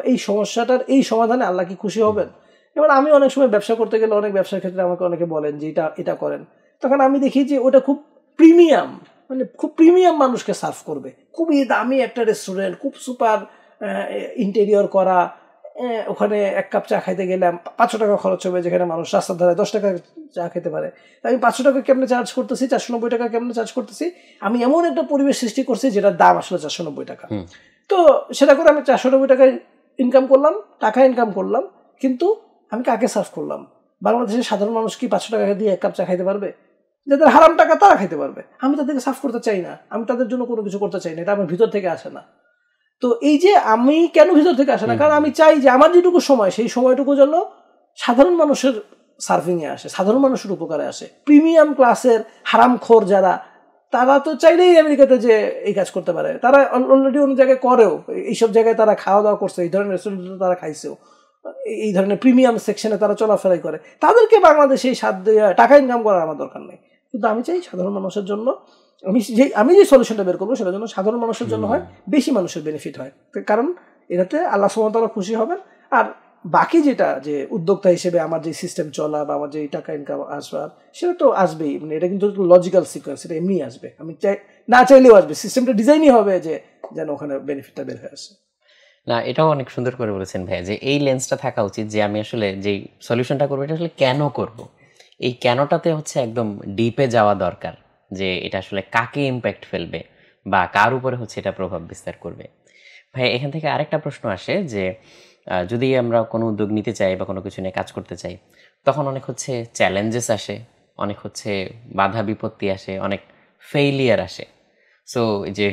এই সমস্যাটার এই সমাধানে আল্লাহ কি খুশি হবেন। এবার আমি অনেক সময় ব্যবসা করতে গেলে, অনেক ব্যবসার ক্ষেত্রে আমাকে অনেকে বলেন যে এটা করেন, তখন আমি দেখি যে ওটা খুব প্রিমিয়াম, মানে খুব প্রিমিয়াম মানুষকে সার্ভ করবে, খুবই দামি একটা রেস্টুরেন্ট, খুব সুপার ইন্টেরিয়র করা, ওখানে এক কাপ চা খাইতে গেলে 500 টাকা খরচ হবে, যেখানে মানুষ রাস্তার ধারে 10 টাকা চা খেতে পারে। আমি 500 টাকা কেমনে চার্জ করতেছি, 490 টাকা কেমনে চার্জ করতেছি, আমি এমন একটা পরিবেশ সৃষ্টি করছি যেটার দাম আসলে 490 টাকা। তো সেটা করে আমি 490 টাকায় টাকা ইনকাম করলাম, কিন্তু আমি কাকে সার্ভ করলাম? বাংলাদেশের সাধারণ মানুষ কি 500 টাকা দিয়ে এক কাপ চা খাইতে পারবে? যাদের হারাম টাকা তারা খাইতে পারবে। আমি তাদেরকে সার্ভ করতে চাই না, আমি তাদের জন্য কোনো কিছু করতে চাই না, এটা আমার ভিতর থেকে আসে না। তো এই যে আমি কেন ভিতর থেকে আসে না, কারণ আমি চাই যে আমার যেটুকু সময়, সেই সময়টুকু জন্য সাধারণ মানুষের সার্ভিংয়ে আসে, সাধারণ মানুষের উপকারে আসে। প্রিমিয়াম ক্লাসের হারামখোর যারা, তারা তো চাইলেই আমেরিকাতে যে এই কাজ করতে পারে, তারা অলরেডি অন্য জায়গায় করেও, এইসব জায়গায় তারা খাওয়া দাওয়া করছে, এই ধরনের রেস্টুরেন্টে তারা খাইছেও, এই ধরনের প্রিমিয়াম সেকশনে তারা চলাফেরাই করে। তাদেরকে বাংলাদেশে এই টাকা ইনকাম করার আমার দরকার নেই, কিন্তু আমি চাই সাধারণ মানুষের জন্য আমি যে সলিউশনটা বের করবো সেটার জন্য সাধারণ মানুষের জন্য হয়, বেশি মানুষের বেনিফিট হয়, কারণ এটাতে আল্লাহ সুবহানাহু ওয়া তাআলা খুশি হবেন। আর বাকি যেটা, যে উদ্যোক্তা হিসেবে আমার যে সিস্টেম চলা বা আমার যে টাকা ইনকাম আসবার, সেটা তো আসবেই, মানে এটা কিন্তু লজিক্যাল সিকোয়েন্স, এটা এমনি আসবে, আমি না চাইলেও আসবে। সিস্টেমটা ডিজাইনই হবে যে যেন ওখানে বেনিফিটটা বের হয়ে আসে। না, এটাও অনেক সুন্দর করে বলেছেন ভাইয়া, যে এই লেন্সটা থাকা উচিত যে আমি আসলে যেই সলিউশনটা করবো এটা আসলে কেন করব, এই কেনটাতে হচ্ছে একদম ডিপে যাওয়া দরকার, যে এটা আসলে কাকে ইম্প্যাক্ট ফেলবে বা কার উপরে হচ্ছে এটা প্রভাব বিস্তার করবে। ভাই, এখান থেকে আরেকটা প্রশ্ন আসে যে যদি আমরা কোনো উদ্যোগ নিতে চাই বা কোনো কিছু নিয়ে কাজ করতে চাই, তখন অনেক হচ্ছে চ্যালেঞ্জেস আসে, অনেক হচ্ছে বাধা বিপত্তি আসে, অনেক ফেইলিয়ার আসে। সো যে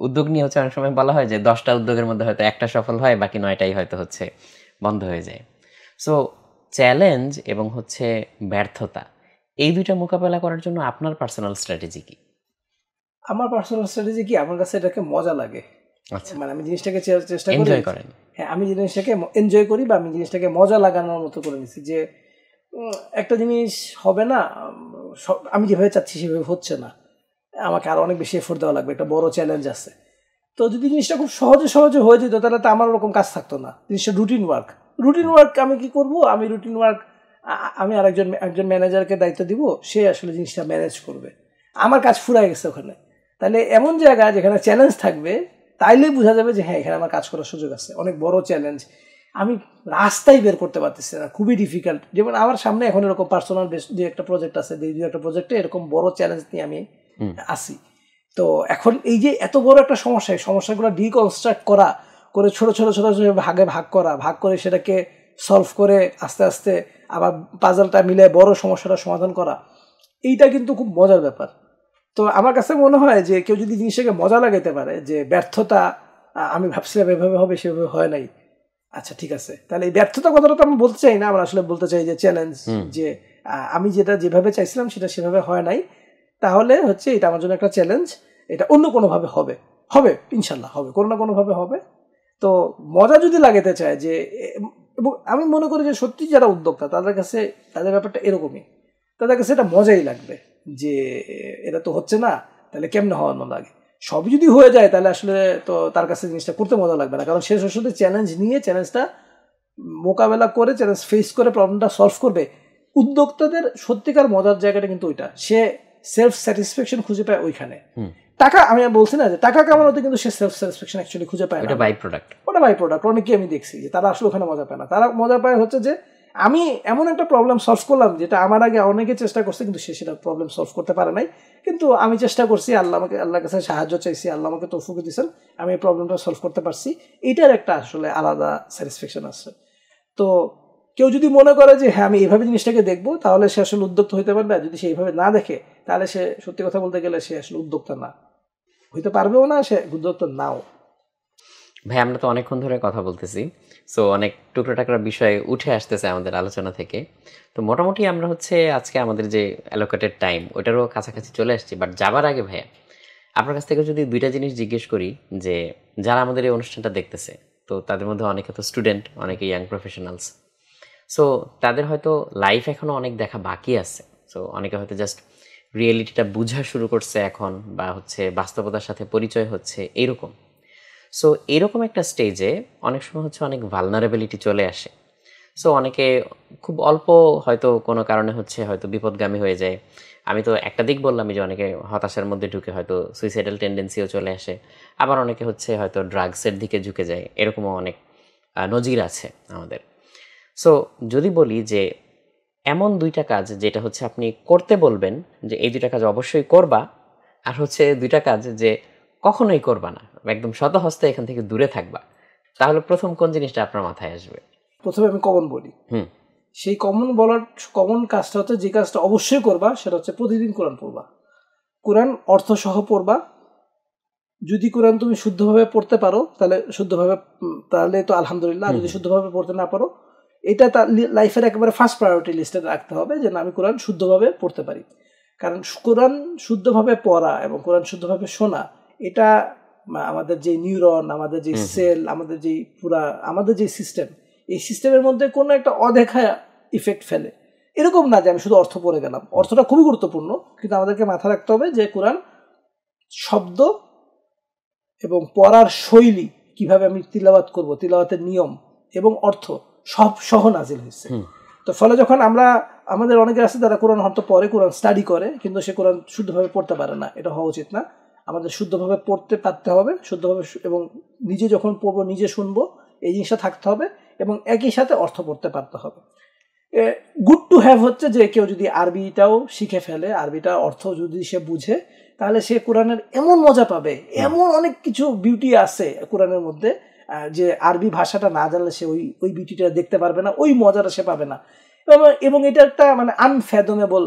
উদ্যোগ নিয়ে হচ্ছে অনেক সময় বলা হয় যে 10টা উদ্যোগের মধ্যে হয়তো একটা সফল হয়, বাকি 9টাই হয়তো হচ্ছে বন্ধ হয়ে যায়। সো চ্যালেঞ্জ এবং হচ্ছে ব্যর্থতা, এই দুইটা মোকাবেলা করার জন্য আপনার পার্সোনাল স্ট্র্যাটেজি কি? আমার পার্সোনাল স্ট্র্যাটেজি কি, আমার কাছে এটাকে মজা লাগে। আচ্ছা, মানে আমি জিনিসটাকে চেষ্টা করি, এনজয় করেন? হ্যাঁ, আমি জিনিসটাকে এনজয় করি, বা আমি জিনিসটাকে মজা লাগানোর মতো করে নিছি, যে একটা জিনিস হবে না, আমি যেভাবে চাচ্ছি সেভাবে হচ্ছে না, আমাকে আরো অনেক বেশি এফোর্ট দেওয়া লাগবে, একটা বড় চ্যালেঞ্জ আছে। তো যদি জিনিসটা খুব সহজে হয়ে যেত, তাহলে তো আমার ওরকম কাজ থাকতো না। জিনিসটা রুটিন ওয়ার্ক আমি কি করব, আমি রুটিন ওয়ার্ক, আমি একজন ম্যানেজারকে দায়িত্ব দিব, সে আসলে জিনিসটা ম্যানেজ করবে, আমার কাজ ফুরাই গেছে ওখানে। তাহলে এমন জায়গা যেখানে চ্যালেঞ্জ থাকবে, তাইলেই বোঝা যাবে যে হ্যাঁ, এখানে আমার কাজ করার সুযোগ আছে। অনেক বড় চ্যালেঞ্জ, আমি রাস্তায় বের করতে পারতেছি না, খুবই ডিফিকাল্ট। যেমন আমার সামনে এখন এরকম পার্সোনাল যে একটা প্রজেক্ট আছে, দুই একটা প্রজেক্টে এরকম বড় চ্যালেঞ্জ নিয়ে আমি আসি। তো এখন এই যে এত বড় একটা সমস্যাগুলো ডিকনস্ট্রাক্ট করে ছোট ভাগ করে সেটাকে সলভ করে আস্তে আস্তে আবার পাজলটা মিলে বড় সমস্যাটা সমাধান করা, এইটা কিন্তু খুব মজার ব্যাপার। তো আমার কাছে মনে হয় যে কেউ যদি জিনিসটাকে মজা লাগাতে পারে, যে ব্যর্থতা আমি ভাবছিলাম এভাবে হবে, সেভাবে হয় নাই, আচ্ছা ঠিক আছে, তাহলে এই ব্যর্থতা কথাটা তো আমি বলতে চাই না, আমরা আসলে বলতে চাই যে চ্যালেঞ্জ, যে আমি যেভাবে চাইছিলাম সেটা সেভাবে হয় নাই, তাহলে হচ্ছে এটা আমার জন্য একটা চ্যালেঞ্জ, এটা অন্য কোনোভাবে হবে ইনশাল্লাহ হবে, কোনো না কোনোভাবে হবে। তো মজা যদি লাগাতে চায়, যে এবং আমি মনে করি যে সত্যি যারা উদ্যোক্তা, তাদের ব্যাপারটা এরকমই, তাদের কাছে এটা মজাই লাগবে, যে এটা তো হচ্ছে না, তাহলে কেমনে হওয়ানো লাগে। সবই যদি হয়ে যায় তাহলে আসলে তো তার কাছে জিনিসটা করতে মজা লাগবে না, কারণ সে আসলে চ্যালেঞ্জ নিয়ে, চ্যালেঞ্জটা মোকাবেলা করে, চ্যালেঞ্জ ফেস করে প্রবলেমটা সলভ করবে। উদ্যোক্তাদের সত্যিকার মজার জায়গাটা কিন্তু ওইটা, সে সেলফ স্যাটিসফ্যাকশন খুঁজে পায় ওইখানে। টাকা, আমি বলছি না যে টাকা কামানোতে কিন্তু সে সেলফ স্যাটিসফ্যাকশন অ্যাকচুয়ালি খুঁজে পায় না, ওটা বাই প্রোডাক্ট। অনেকেই আমি দেখছি যে তারা আসলে ওখানে মজা পায় না, তারা মজা পায় হচ্ছে যে আমি এমন একটা প্রবলেম সলভ করলাম যেটা আমার আগে অনেকে চেষ্টা করছে কিন্তু সে সেটা প্রবলেম সলভ করতে পারে নাই, কিন্তু আমি চেষ্টা করছি, আল্লাহর কাছে সাহায্য চাইছি, আল্লাহ আমাকে তৌফিক দিয়েছেন, আমি এই প্রবলেমটা সলভ করতে পারছি, এটার একটা আসলে আলাদা স্যাটিসফ্যাকশন আছে। তো কেউ যদি মনে করে যে হ্যাঁ আমি এইভাবে জিনিসটাকে দেখবো, তাহলে সে আসলে উদ্যোক্তা হইতে পারবে। আর যদি সে এইভাবে না দেখে, তাহলে সে সত্যি কথা বলতে গেলে সে আসলে উদ্যোক্তা না, হইতে পারবেও না, সে উদ্যোক্তা নাও। ভাই আমরা তো অনেকক্ষণ ধরে কথা বলতেছি, সো অনেক টুকরো টাকরা বিষয় উঠে আসতেছে আমাদের আলোচনা থেকে। তো মোটামুটি আমরা হচ্ছে আজকে আমাদের যে অ্যালোকেটেড টাইম ওইটারও কাছাকাছি চলে আসছি। বাট যাবার আগে ভাইয়া আপনার কাছ থেকে যদি দুইটা জিনিস জিজ্ঞেস করি, যে যারা আমাদের এই অনুষ্ঠানটা দেখতেছে, তো তাদের মধ্যে অনেকে তো স্টুডেন্ট, অনেকে ইয়াং প্রফেশনালস, সো তাদের হয়তো লাইফ এখনও অনেক দেখা বাকি আছে। সো অনেকে হয়তো জাস্ট রিয়েলিটিটা বোঝা শুরু করছে এখন, বা হচ্ছে বাস্তবতার সাথে পরিচয় হচ্ছে এইরকম। সো এরকম একটা স্টেজে অনেক সময় হচ্ছে অনেক ভালনারেবিলিটি চলে আসে। সো অনেকে খুব অল্প হয়তো কোনো কারণে হচ্ছে হয়তো বিপদগামী হয়ে যায়। আমি তো একটা দিক বললাম যে অনেকে হতাশার মধ্যে ঢুকে হয়তো সুইসাইডাল টেন্ডেন্সিও চলে আসে, আবার অনেকে হচ্ছে হয়তো ড্রাগসের দিকে ঝুঁকে যায়, এরকমও অনেক নজির আছে আমাদের। সো যদি বলি যে এমন দুইটা কাজ যেটা হচ্ছে আপনি করতে বলবেন যে এই দুইটা কাজ অবশ্যই করবা, আর হচ্ছে দুইটা কাজ যে কখনোই করবা না, একদম শতহস্তে এখান থেকে দূরে থাকবা, তাহলে প্রথম কোন জিনিসটা আপনার মাথায় আসবে? প্রথমে আমি কমন বলি। সেই কমন কাজটা হচ্ছে, যে কাজটা অবশ্যই করবা সেটা হচ্ছে প্রতিদিন কোরআন পড়বা। কোরআন অর্থ সহ পড়বা। যদি কোরআন তুমি শুদ্ধভাবে পড়তে পারো তাহলে তো আলহামদুলিল্লাহ। যদি শুদ্ধভাবে পড়তে না পারো, এটা তার লাইফের একেবারে ফার্স্ট প্রায়োরিটি লিস্টে রাখতে হবে যে না, আমি কোরআন শুদ্ধভাবে পড়তে পারি। কারণ কোরআন শুদ্ধভাবে পড়া এবং কোরআন শুদ্ধভাবে শোনা, এটা আমাদের যে নিউরন, আমাদের যে সেল, আমাদের যে সিস্টেম, এই সিস্টেমের মধ্যে কোনো একটা অদেখা ইফেক্ট ফেলে। এরকম না যে আমি শুধু অর্থ পড়ে গেলাম, অর্থটা খুবই গুরুত্বপূর্ণ, কিন্তু আমাদেরকে মাথায় রাখতে হবে যে কোরআন শব্দ এবং পড়ার শৈলী, কিভাবে আমি তিলাওয়াত করব, তিলাওয়াতের নিয়ম এবং অর্থ সব সহ নাজিল হয়েছে। তো ফলে যখন আমাদের অনেকে আছে যারা কোরআন হয়তো পড়ে, কোরআন স্টাডি করে, কিন্তু সে কোরআন শুদ্ধভাবে পড়তে পারে না। এটা হওয়া উচিত না। আমাদের শুদ্ধভাবে পড়তে পারতে হবে, শুদ্ধভাবে, এবং নিজে যখন পড়বো নিজে শুনবো, এই জিনিসটা থাকতে হবে, এবং একই সাথে অর্থ পড়তে পারতে হবে। গুড টু হ্যাভ হচ্ছে যে কেউ যদি আরবিটাও শিখে ফেলে, আরবিটা অর্থ যদি সে বুঝে, তাহলে সে কোরআনের এমন মজা পাবে, এমন অনেক কিছু বিউটি আছে কোরআনের মধ্যে, যে আরবি ভাষাটা না জানলে সে ওই বিউটিটা দেখতে পারবে না, ওই মজাটা সে পাবে না। এবং এটা একটা মানে আনফ্যাদমেবল,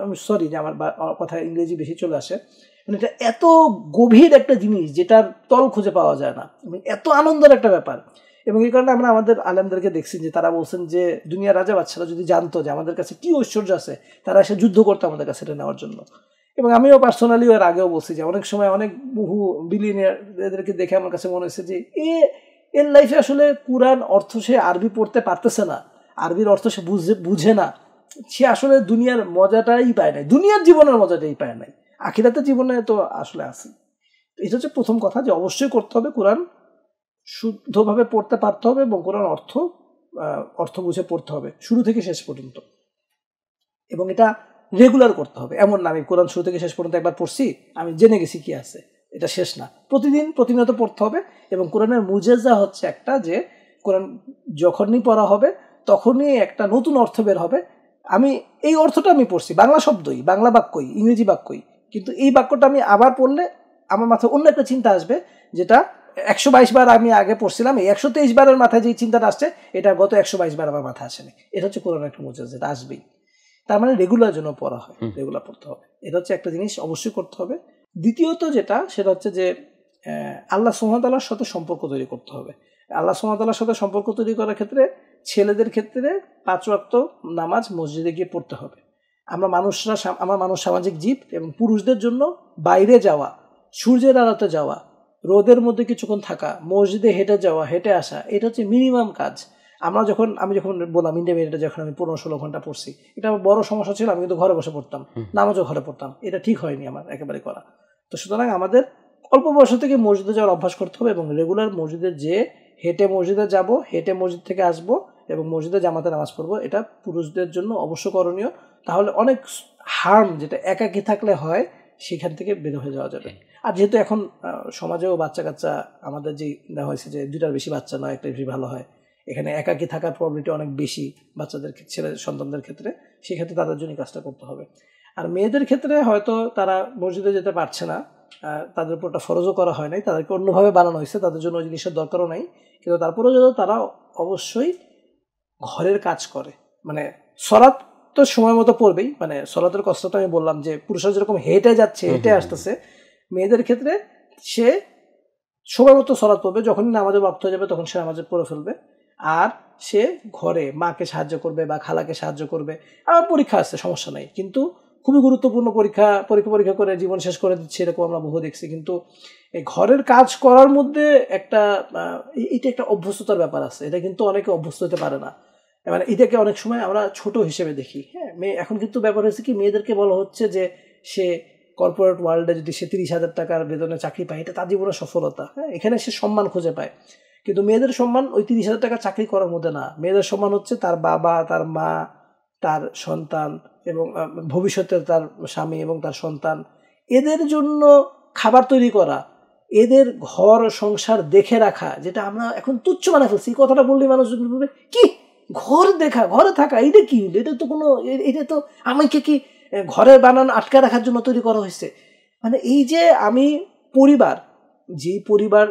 আমি সরি যে আমার কথা ইংরেজি বেশি চলে আসে, মানে এটা এত গভীর একটা জিনিস যেটার তল খুঁজে পাওয়া যায় না, এত আনন্দের একটা ব্যাপার। এবং এই কারণে আমরা আমাদের আলেমদেরকে দেখছি যে তারা বলছেন যে দুনিয়ার রাজা বাদশারা যদি জানতো যে আমাদের কাছে কি ঐশ্বর্য আছে, তারা এসে যুদ্ধ করতো আমাদের কাছে এটা নেওয়ার জন্য। এবং আমিও পার্সোনালি এর আগেও বলছি যে অনেক সময় অনেক বহু বিলিয়নিয়ারদেরকে দেখে আমার কাছে মনে হয়েছে যে এর লাইফে আসলে কোরআন অর্থ সে আরবি পড়তে পারতেছে না, আরবির অর্থ সে বুঝে না, সে আসলে দুনিয়ার মজাটাই পায় নাই, দুনিয়ার জীবনের মজাটাই পায় নাই, আখিরাতের জীবনে তো আসলে আছে। এটা হচ্ছে প্রথম কথা, যে অবশ্যই করতে হবে, কোরআন শুদ্ধভাবে পড়তে পারতে হবে, এবং কোরআন অর্থ বুঝে পড়তে হবে শুরু থেকে শেষ পর্যন্ত, এবং এটা রেগুলার করতে হবে। এমন না আমি কোরআন শুরু থেকে শেষ পর্যন্ত একবার পড়ছি, আমি জেনে গেছি কি আছে, এটা শেষ না। প্রতিনিয়ত পড়তে হবে। এবং কোরআনের মুজেজা হচ্ছে একটা, যে কোরআন যখনই পড়া হবে তখনই একটা নতুন অর্থ বের হবে। আমি এই অর্থটা আমি পড়ছি, বাংলা শব্দই, বাংলা বাক্যই, ইংরেজি বাক্যই, কিন্তু এই বাক্যটা আমি আবার পড়লে আমার মাথায় অন্য একটা চিন্তা আসবে, যেটা 122 বার আমি আগে পড়ছিলাম, এই 123 বারের মাথায় যে চিন্তাটা আসছে, এটা গত 122 বার আমার মাথায় আসেনি। এটা হচ্ছে কোরআনের একটা মুজেজা, যেটা আসবেই। তার মানে রেগুলার জন্য পড়া হয়, রেগুলার পড়তে হবে, এটা হচ্ছে একটা জিনিস অবশ্যই করতে হবে। দ্বিতীয়ত যেটা, সেটা হচ্ছে যে আল্লাহ সুবহানাহু ওয়া তাআলার সাথে সম্পর্ক তৈরি করতে হবে। আল্লাহ সুবহানাহু ওয়া তাআলার সাথে সম্পর্ক তৈরি করার ক্ষেত্রে ছেলেদের ক্ষেত্রে 5 ওয়াক্ত নামাজ মসজিদে গিয়ে পড়তে হবে। আমরা মানুষ সামাজিক জীব, এবং পুরুষদের জন্য বাইরে যাওয়া, সূর্যের আলোতে যাওয়া, রোদের মধ্যে কিছুক্ষণ থাকা, মসজিদে হেঁটে যাওয়া, হেঁটে আসা, এটা হচ্ছে মিনিমাম কাজ। আমি যখন বললাম ইন্টারমিডিয়েটে যখন আমি 15-16 ঘন্টা পড়ছি, এটা আমার বড় সমস্যা ছিল। আমি কিন্তু ঘরে বসে পড়তাম, নামাজও ঘরে পড়তাম, এটা ঠিক হয়নি আমার একেবারে করা। তো সুতরাং আমাদের অল্প বয়স থেকে মসজিদে যাওয়ার অভ্যাস করতে হবে, এবং রেগুলার মসজিদে যেয়ে হেঁটে মসজিদে যাব, হেঁটে মসজিদ থেকে আসবো, এবং মসজিদে জামাতে নামাজ পড়বো। এটা পুরুষদের জন্য অবশ্য করণীয়। তাহলে অনেক হার্ম যেটা একাকী থাকলে হয়, সেখান থেকে বের হয়ে যাওয়া যাবে। আর যেহেতু এখন সমাজেও বাচ্চা কাচ্চা আমাদের যে দেওয়া হয়েছে যে 2টার বেশি বাচ্চা নয়, একটা বেশি ভালো হয়, এখানে একাকী থাকার প্রবলিটি অনেক বেশি বাচ্চাদের ছেলে সন্তানদের ক্ষেত্রে, সেক্ষেত্রে তাদের জন্য কাজটা করতে হবে। আর মেয়েদের ক্ষেত্রে হয়তো তারা মসজিদে যেতে পারছে না, তাদের উপর একটা ফরজও করা হয় নাই, তাদেরকে অন্যভাবে বানানো হয়েছে, তাদের জন্য ওই জিনিসের দরকারও নাই, কিন্তু তারপরেও যেন তারা অবশ্যই ঘরের কাজ করে। মানে সলাৎ তো সময় মতো পড়বেই, মানে সলাতের কষ্টটা আমি বললাম যে পুরুষরা যেরকম হেঁটে যাচ্ছে হেঁটে আসতেছে, মেয়েদের ক্ষেত্রে সে সময় মতো সলাৎ পড়বে, যখনই নামাজের ওয়াক্ত হয়ে যাবে তখন সে নামাজে পড়ে ফেলবে, আর সে ঘরে মাকে সাহায্য করবে বা খালাকে সাহায্য করবে। আমার পরীক্ষা আছে, সমস্যা নাই, কিন্তু খুবই গুরুত্বপূর্ণ পরীক্ষা করে জীবন শেষ করে দিচ্ছে এরকম আমরা বহু দেখছি। কিন্তু এই ঘরের কাজ করার মধ্যে এটা একটা অভ্যস্ততার ব্যাপার আছে, এটা কিন্তু অনেকে অভ্যস্ত হতে পারে না, মানে এটাকে অনেক সময় আমরা ছোট হিসেবে দেখি। হ্যাঁ, এখন কিন্তু ব্যাপার হচ্ছে কি, মেয়েদেরকে বলা হচ্ছে যে সে কর্পোরেট ওয়ার্ল্ডে যদি সে 30,000 টাকার বেতনে চাকরি পায় এটা তার জীবনের সফলতা। হ্যাঁ, এখানে সে সম্মান খুঁজে পায়, কিন্তু মেয়েদের সম্মান ওই 30,000 টাকা চাকরি করার মধ্যে না। মেয়েদের সম্মান হচ্ছে তার বাবা, তার মা, তার সন্তান এবং ভবিষ্যতে তার স্বামী এবং তার সন্তান, এদের জন্য খাবার তৈরি করা, এদের ঘর সংসার দেখে রাখা, যেটা আমরা এখন তুচ্ছ বানায় ফেলছি। এই কথাটা বললে মানুষ বলবে কি ঘর দেখা, ঘরে থাকা, এটা কি, এটা তো কোনো, এটা তো আমাকে কি ঘরে বানানো আটকা রাখার জন্য তৈরি করা হয়েছে। মানে এই যে আমি পরিবার, যেই পরিবার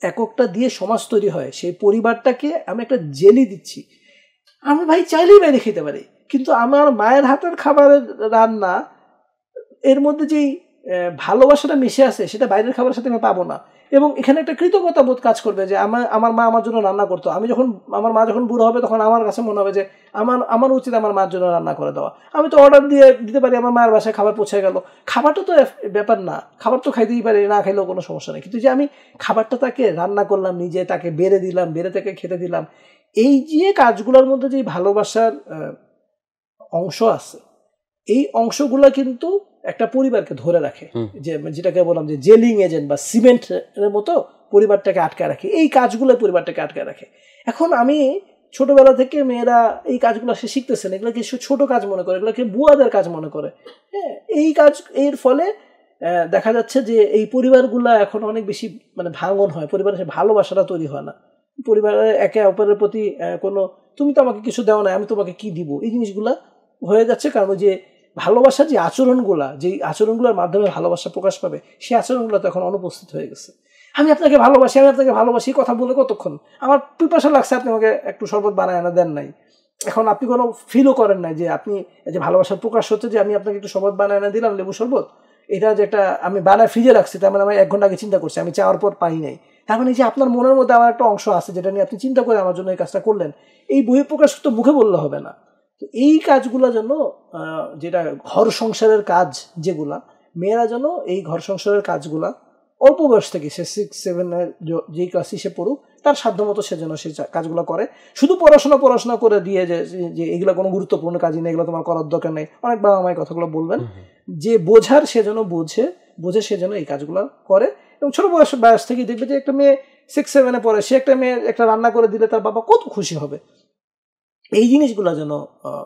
এককটা দিয়ে সমাজ তৈরি হয়, সেই পরিবারটাকে আমি একটা জেলি দিচ্ছি। আমি ভাই চাইলেই বাইরে খেতে পারি, কিন্তু আমার মায়ের হাতের খাবারের রান্না এর মধ্যে যেই ভালোবাসাটা মিশে আছে সেটা বাইরের খাবারের সাথে আমি পাবো না। এবং এখানে একটা কৃতজ্ঞতা বোধ কাজ করবে যে আমার মা আমার জন্য রান্না করতো। আমার মা যখন বুড়ো হবে তখন আমার কাছে মনে হবে যে আমার উচিত আমার মার জন্য রান্না করে দেওয়া। আমি তো অর্ডার দিয়ে দিতে পারি, আমার মায়ের বাসায় খাবার পৌঁছে গেল, খাবারটা তো ব্যাপার না, খাবার তো খাইতেই পারি, না খাইলেও কোনো সমস্যা নেই। কিন্তু যে আমি খাবারটা তাকে রান্না করলাম নিজে, তাকে বেড়ে দিলাম, বেড়ে তাকে খেতে দিলাম, এই যে কাজগুলোর মধ্যে যে ভালোবাসার অংশ আছে, এই অংশগুলো কিন্তু একটা পরিবারকে ধরে রাখে, যে যেটাকে বললাম যে জেলিং এজেন্ট বা সিমেন্টের মতো পরিবারটাকে আটকে রাখে। এই কাজগুলো পরিবারটাকে আটকে রাখে। এখন আমি ছোটবেলা থেকে মেয়েরা এই কাজগুলো সে শিখতেছে না, এগুলোকে সে ছোট কাজ মনে করে, এগুলোকে বুয়াদের কাজ মনে করে। হ্যাঁ, এই কাজ এর ফলে দেখা যাচ্ছে যে এই পরিবারগুলা এখন অনেক বেশি মানে ভাঙন হয়, পরিবারের সে ভালোবাসাটা তৈরি হয় না, পরিবারের একে অপরের প্রতি কোনো তুমি তো আমাকে কিছু দেও না, আমি তোমাকে কি দিব, এই জিনিসগুলা হয়ে যাচ্ছে। কারণ যে ভালোবাসার যে আচরণগুলোর মাধ্যমে ভালোবাসা প্রকাশ পাবে, সেই আচরণগুলো তো এখন অনুপস্থিত হয়ে গেছে। আমি আপনাকে ভালোবাসি কথা বলে কতক্ষণ, আমার পিপাসা লাগছে, আপনি আমাকে একটু শরবত বানায় এনে দেন নাই, এখন আপনি কোনো ফিলও করেন নাই যে আপনি যে ভালোবাসার প্রকাশ হচ্ছে যে আমি আপনাকে একটু শরবত বানায় এনে দিলাম, লেবু শরবত, এটা যে একটা আমি বানায় ফ্রিজে রাখছি, তার মানে আমি 1 ঘন্টা আগে চিন্তা করছি, আমি চাওয়ার পর পাই নাই, তার মানে যে আপনার মনের মধ্যে আমার একটা অংশ আছে যেটা নিয়ে আপনি চিন্তা করে আমার জন্য এই কাজটা করলেন। এই বহিঃপ্রকাশ তো মুখে বললে হবে না। তো এই কাজগুলো যেন যেটা ঘর সংসারের কাজ, যেগুলা মেয়েরা যেন এই ঘর সংসারের কাজগুলা অল্প বয়স থেকে, সে 6-7 যেই ক্লাসে সে পড়ুক, তার সাধ্যমতো সে যেন সেই কাজগুলো করে। শুধু পড়াশোনা করে দিয়ে যে এগুলো কোনো গুরুত্বপূর্ণ কাজই নেই, এগুলো তোমার করার দরকার নেই, অনেক বাবা মায়ের কথাগুলো বলবেন, যে বোঝার সে যেন বোঝে সে যেন এই কাজগুলো করে। এবং ছোট বয়স থেকেই দেখবে যে একটা মেয়ে 6-7 পড়ে, সে একটা মেয়ে একটা রান্না করে দিলে তার বাবা কত খুশি হবে। এই জিনিসগুলো যেন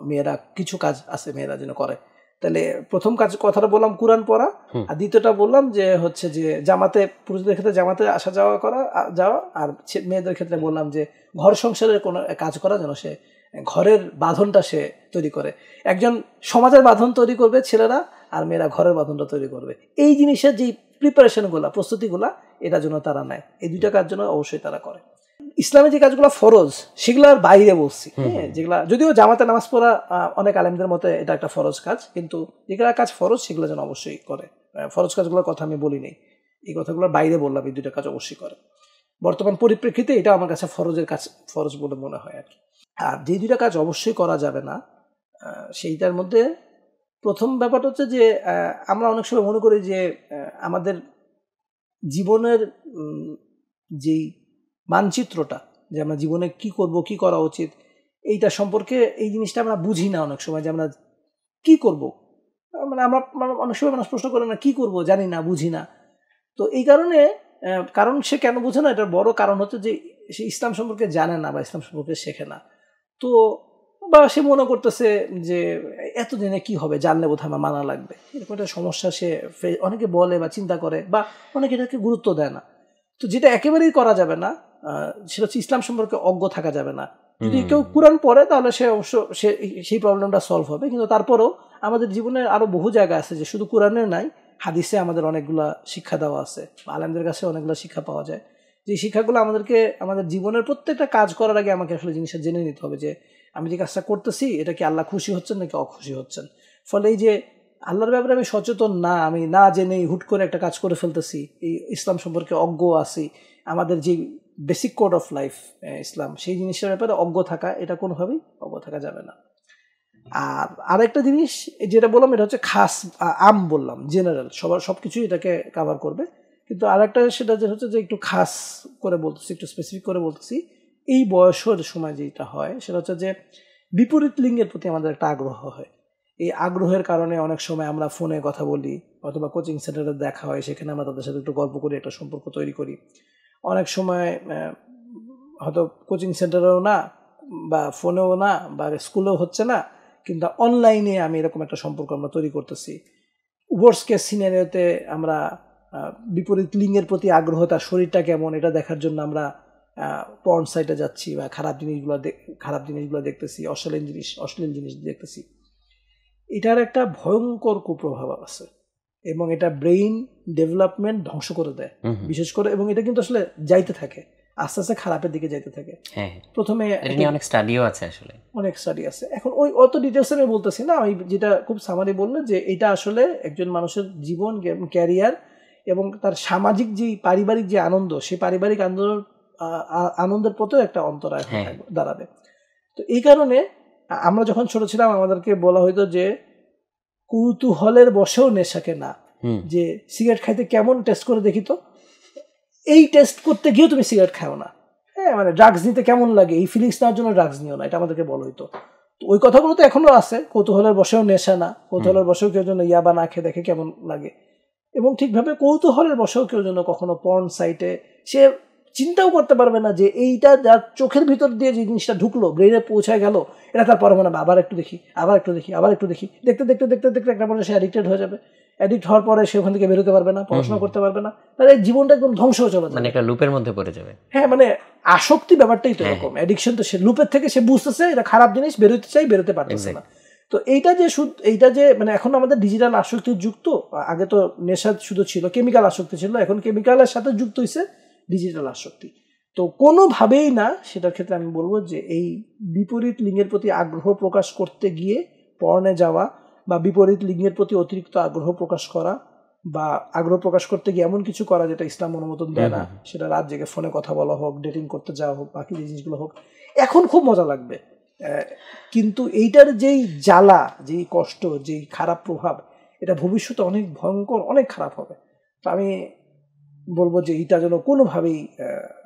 মেয়েরা, কিছু কাজ আছে মেয়েরা যেন করে। তাহলে প্রথম কথাটা বললাম কোরআন পড়া, আর দ্বিতীয়টা বললাম যে হচ্ছে যে জামাতে, পুরুষদের ক্ষেত্রে জামাতে আসা যাওয়া, আর মেয়েদের ক্ষেত্রে বললাম যে ঘর সংসারের কোনো কাজ করা, যেন সে ঘরের বাঁধনটা সে তৈরি করে। একজন সমাজের বাঁধন তৈরি করবে ছেলেরা, আর মেয়েরা ঘরের বাঁধনটা তৈরি করবে। এই জিনিসের যে প্রিপারেশনগুলা, প্রস্তুতিগুলা, এটা যেন তারা নেয়, এই দুইটা কাজ যেন অবশ্যই তারা করে। ইসলামে যে কাজগুলো ফরজ সেগুলোর বাইরে বলছি, হ্যাঁ, যেগুলা যদিও জামাতে নামাজ পড়া অনেক আলেমদের মতে এটা একটা ফরজ কাজ, কিন্তু যেগুলো কাজ ফরজ সেগুলো যেন অবশ্যই করে। ফরজ কাজগুলোর কথা আমি বলি নেই, এই কথাগুলোর বাইরে বললাম এই দুইটা কাজ অবশ্যই করে। বর্তমান পরিপ্রেক্ষিতে এটা আমার কাছে ফরজ বলে মনে হয় আর কি। আর যে দুইটা কাজ অবশ্যই করা যাবে না, সেইটার মধ্যে প্রথম ব্যাপারটা হচ্ছে যে আমরা অনেক সময় মনে করি যে আমাদের জীবনের যেই মানচিত্রটা, যে আমরা জীবনে কি করব, কি করা উচিত, এইটা সম্পর্কে এই জিনিসটা আমরা বুঝি না অনেক সময়, যে আমরা কি করব, মানে আমরা অনেক সময় মানুষ প্রশ্ন করে না কি করব, জানি না, বুঝি না। তো এই কারণ সে কেন বুঝে না, এটার বড় কারণ হচ্ছে যে সে ইসলাম সম্পর্কে জানে না বা ইসলাম সম্পর্কে শেখে না। তো বা সে মনে করতেছে যে এতদিনে কি হবে, জানলে বোধহয় আমার মানা লাগবে, এরকম একটা সমস্যা সে অনেকে বলে বা চিন্তা করে, বা অনেকে এটাকে গুরুত্ব দেয় না। তো যেটা একেবারেই করা যাবে না, সেটা হচ্ছে ইসলাম সম্পর্কে অজ্ঞ থাকা যাবে না। যদি কেউ কোরআন পড়ে তাহলে সে অবশ্য সেই প্রবলেমটা সলভ হবে, কিন্তু তারপরেও আমাদের জীবনে আরো বহু জায়গা আছে যে শুধু কোরআনের নাই, হাদিসে আমাদের অনেকগুলা শিক্ষা দেওয়া আছে, আলেমদের কাছে অনেকগুলো শিক্ষা পাওয়া যায়। যে শিক্ষাগুলো আমাদেরকে আমাদের জীবনের প্রত্যেকটা কাজ করার আগে আমাকে আসলে জিনিসটা জেনে নিতে হবে যে আমি যে কাজটা করতেছি এটা কি আল্লাহ খুশি হচ্ছেন নাকি অখুশি হচ্ছেন। ফলে এই যে আল্লাহর ব্যাপারে আমি সচেতন না, আমি না জেনেই হুট করে একটা কাজ করে ফেলতেছি, এই ইসলাম সম্পর্কে অজ্ঞ আছি, আমাদের যে বেসিক কোড অফ লাইফ ইসলাম, সেই জিনিসটার ব্যাপারে অজ্ঞ থাকা, এটা কোনোভাবেই অজ্ঞ থাকা যাবে না। আর আরেকটা জিনিস যেটা বললাম এটা হচ্ছে খাস, আম বললাম জেনারেল, সবকিছুই এটাকে কাভার করবে, কিন্তু আরেকটা সেটা যে হচ্ছে যে একটু খাস করে বলতেছি, একটু স্পেসিফিক করে বলতেছি, এই বয়সের সময় যেটা হয় সেটা হচ্ছে যে বিপরীত লিঙ্গের প্রতি আমাদের একটা আগ্রহ হয়। এই আগ্রহের কারণে অনেক সময় আমরা ফোনে কথা বলি অথবা কোচিং সেন্টারে দেখা হয়, সেখানে আমরা তাদের সাথে একটু গল্প করি, একটা সম্পর্ক তৈরি করি। অনেক সময় হয়তো কোচিং সেন্টারেও না বা ফোনেও না বা স্কুলেও হচ্ছে না, কিন্তু অনলাইনে আমি এরকম একটা সম্পর্ক আমরা তৈরি করতেছি। ওয়ার্স্ট কেস সিনারিওতে আমরা বিপরীত লিঙ্গের প্রতি আগ্রহ, তার শরীরটা কেমন এটা দেখার জন্য আমরা পর্ন সাইটে যাচ্ছি বা খারাপ জিনিসগুলো দেখতেছি, অশ্লীল জিনিস দেখতেছি। এটার একটা ভয়ঙ্কর কুপ্রভাব আছে এবং এটা ব্রেইন ডেভেলপমেন্ট ধ্বংস করে দেয় বিশেষ করে, এবং এটা কিন্তু আসলে যাইতে থাকে, আস্তে আস্তে খারাপের দিকে যাইতে থাকে। প্রথমে অনেক স্টাডিও আছে, আসলে অনেক স্টাডি আছে। এখন ওই অত ডিটেলস আমি বলতেছি না, আমি যেটা খুব সামারি বললে যে এটা আসলে একজন মানুষের জীবন, ক্যারিয়ার এবং তার সামাজিক যে পারিবারিক যে আনন্দ, সেই পারিবারিক আনন্দের প্রতিও একটা অন্তরায় দাঁড়াবে। তো এই কারণে আমরা যখন ছোট ছিলাম আমাদেরকে বলা হইতো যে কৌতূহলের বশেও নেশাকে না, যে সিগারেট খাইতে কেমন টেস্ট করে দেখি তো, এই টেস্ট করতে গিয়েও তুমি সিগারেট খাও না, হ্যাঁ মানে ড্রাগস নিতে কেমন লাগে এই ফিলিংস নেওয়ার জন্য ড্রাগস নিও না, এটা আমাদেরকে বলা হইতো। তো ওই কথাগুলো তো এখনো আছে, কৌতূহলের বশেও নেশা না, কৌতূহলের বশেও কেউ যেন ইয়াবা না খেয়ে দেখে কেমন লাগে, এবং ঠিকভাবে কৌতূহলের বশেও কেউ যেন কখনো পর্ন সাইটে সে চিন্তাও করতে পারবে না যে এইটা যার চোখের ভিতর দিয়ে যে জিনিসটা ঢুকলো, ব্রেনে পৌঁছায় গেল, এটা তার পারবে না, আবার একটু দেখি, দেখতে দেখতে দেখতে দেখতে একটা পর্যায়ে সে অ্যাডিক্টেড হয়ে যাবে। অ্যাডিক্ট হওয়ার পরে সে ওখান থেকে বেরোতে পারবে না, পড়াশোনা করতে পারবে না, তার এই জীবনটা একদম ধ্বংস হয়ে চলে যাবে, মানে একটা লুপের মধ্যে পড়ে যাবে। হ্যাঁ মানে আসক্তি ব্যাপারটাই তো এরকম, অ্যাডিকশন তো সে লুপের থেকে সে বুঝতেছে এটা খারাপ জিনিস, বেরোতে চাই, বেরোতে পারতেছে না। তো এইটা যে মানে এখন আমাদের ডিজিটাল আসক্তির যুক্ত, আগে তো নেশা শুধু ছিল, কেমিক্যাল আসক্তি ছিল, এখন কেমিক্যালের সাথে যুক্ত হয়েছে ডিজিটাল আসক্তি। তো কোনোভাবেই না, সেটার ক্ষেত্রে আমি বলবো যে এই বিপরীত লিঙ্গের প্রতি আগ্রহ প্রকাশ করতে গিয়ে পর্নে যাওয়া বা বিপরীত লিঙ্গের প্রতি অতিরিক্ত আগ্রহ প্রকাশ করা বা আগ্রহ প্রকাশ করতে গিয়ে এমন কিছু করা যেটা ইসলাম অনুমোদন দেয় না, সেটা রাত জেগে ফোনে কথা বলা হোক, ডেটিং করতে যাওয়া হোক, বাকি জিনিসগুলো হোক, এখন খুব মজা লাগবে, কিন্তু এইটার যেই জ্বালা, যেই কষ্ট, যেই খারাপ প্রভাব, এটা ভবিষ্যতে অনেক ভয়ঙ্কর, অনেক খারাপ হবে। তো আমি বলবো যে এইটা যেন কোনোভাবেই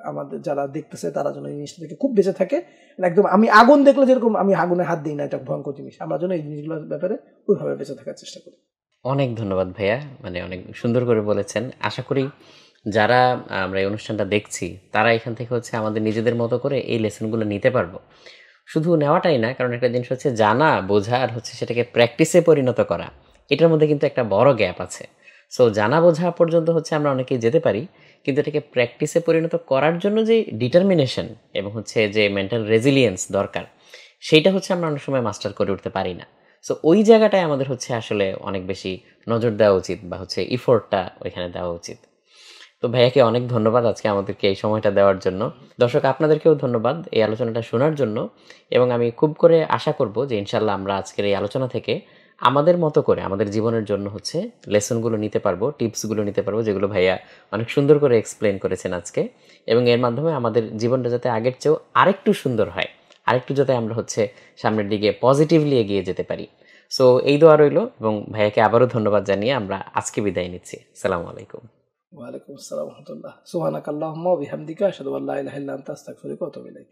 আমাদের যারা দেখতেছে তারা যেন এই জিনিসটা থেকে খুব বেঁচে থাকে। একদম আমি আগুন দেখলে যেরকম আমি আগুনে হাত দিই না, এটা ভয়ঙ্কর জিনিস, আমরা যেন এই জিনিসগুলোর ব্যাপারে ওইভাবে বেঁচে থাকার চেষ্টা করি। অনেক ধন্যবাদ ভাইয়া, মানে অনেক সুন্দর করে বলেছেন। আশা করি যারা আমরা এই অনুষ্ঠানটা দেখছি তারা এখান থেকে হচ্ছে আমাদের নিজেদের মতো করে এই লেসনগুলো নিতে পারবো। শুধু নেওয়াটাই না, কারণ একটা জিনিস হচ্ছে জানা, বোঝা আর হচ্ছে সেটাকে প্র্যাকটিসে পরিণত করা, এটার মধ্যে কিন্তু একটা বড় গ্যাপ আছে। সো জানা বোঝা পর্যন্ত হচ্ছে আমরা অনেকেই যেতে পারি, কিন্তু এটাকে প্র্যাকটিসে পরিণত করার জন্য যে ডিটারমিনেশন এবং হচ্ছে যে মেন্টাল রেজিলিয়েন্স দরকার, সেইটা হচ্ছে আমরা অনেক সময় মাস্টার করে উঠতে পারি না। সো ওই জায়গাটায় আমাদের হচ্ছে আসলে অনেক বেশি নজর দেওয়া উচিত বা হচ্ছে ইফোর্টটা ওইখানে দেওয়া উচিত। তো ভাইয়াকে অনেক ধন্যবাদ আজকে আমাদেরকে এই সময়টা দেওয়ার জন্য। দর্শক আপনাদেরকেও ধন্যবাদ এই আলোচনাটা শোনার জন্য, এবং আমি খুব করে আশা করব যে ইনশাল্লাহ আমরা আজকের এই আলোচনা থেকে আমাদের মতো করে আমাদের জীবনের জন্য হচ্ছে লেসনগুলো নিতে পারবো, টিপসগুলো নিতে পারবো, যেগুলো ভাইয়া অনেক সুন্দর করে এক্সপ্লেন করেছেন আজকে, এবং এর মাধ্যমে আমাদের জীবনটা যাতে আগের চেয়েও আরেকটু সুন্দর হয়, আরেকটু যাতে আমরা হচ্ছে সামনের দিকে পজিটিভলি এগিয়ে যেতে পারি। সো এই দোয়া রইল, এবং ভাইয়াকে আবারও ধন্যবাদ জানিয়ে আমরা আজকে বিদায় নিচ্ছি। আসসালামু আলাইকুম। ওয়া আলাইকুম আসসালাম ওয়া রাহমাতুল্লাহ। সুবহানাকাল্লাহুম্মা ওয়া বিহামদিকা আশহাদু আল্লা ইলাহা ইল্লা আনতা আস্তাগফিরুকা ওয়া আতুবু ইলাইক।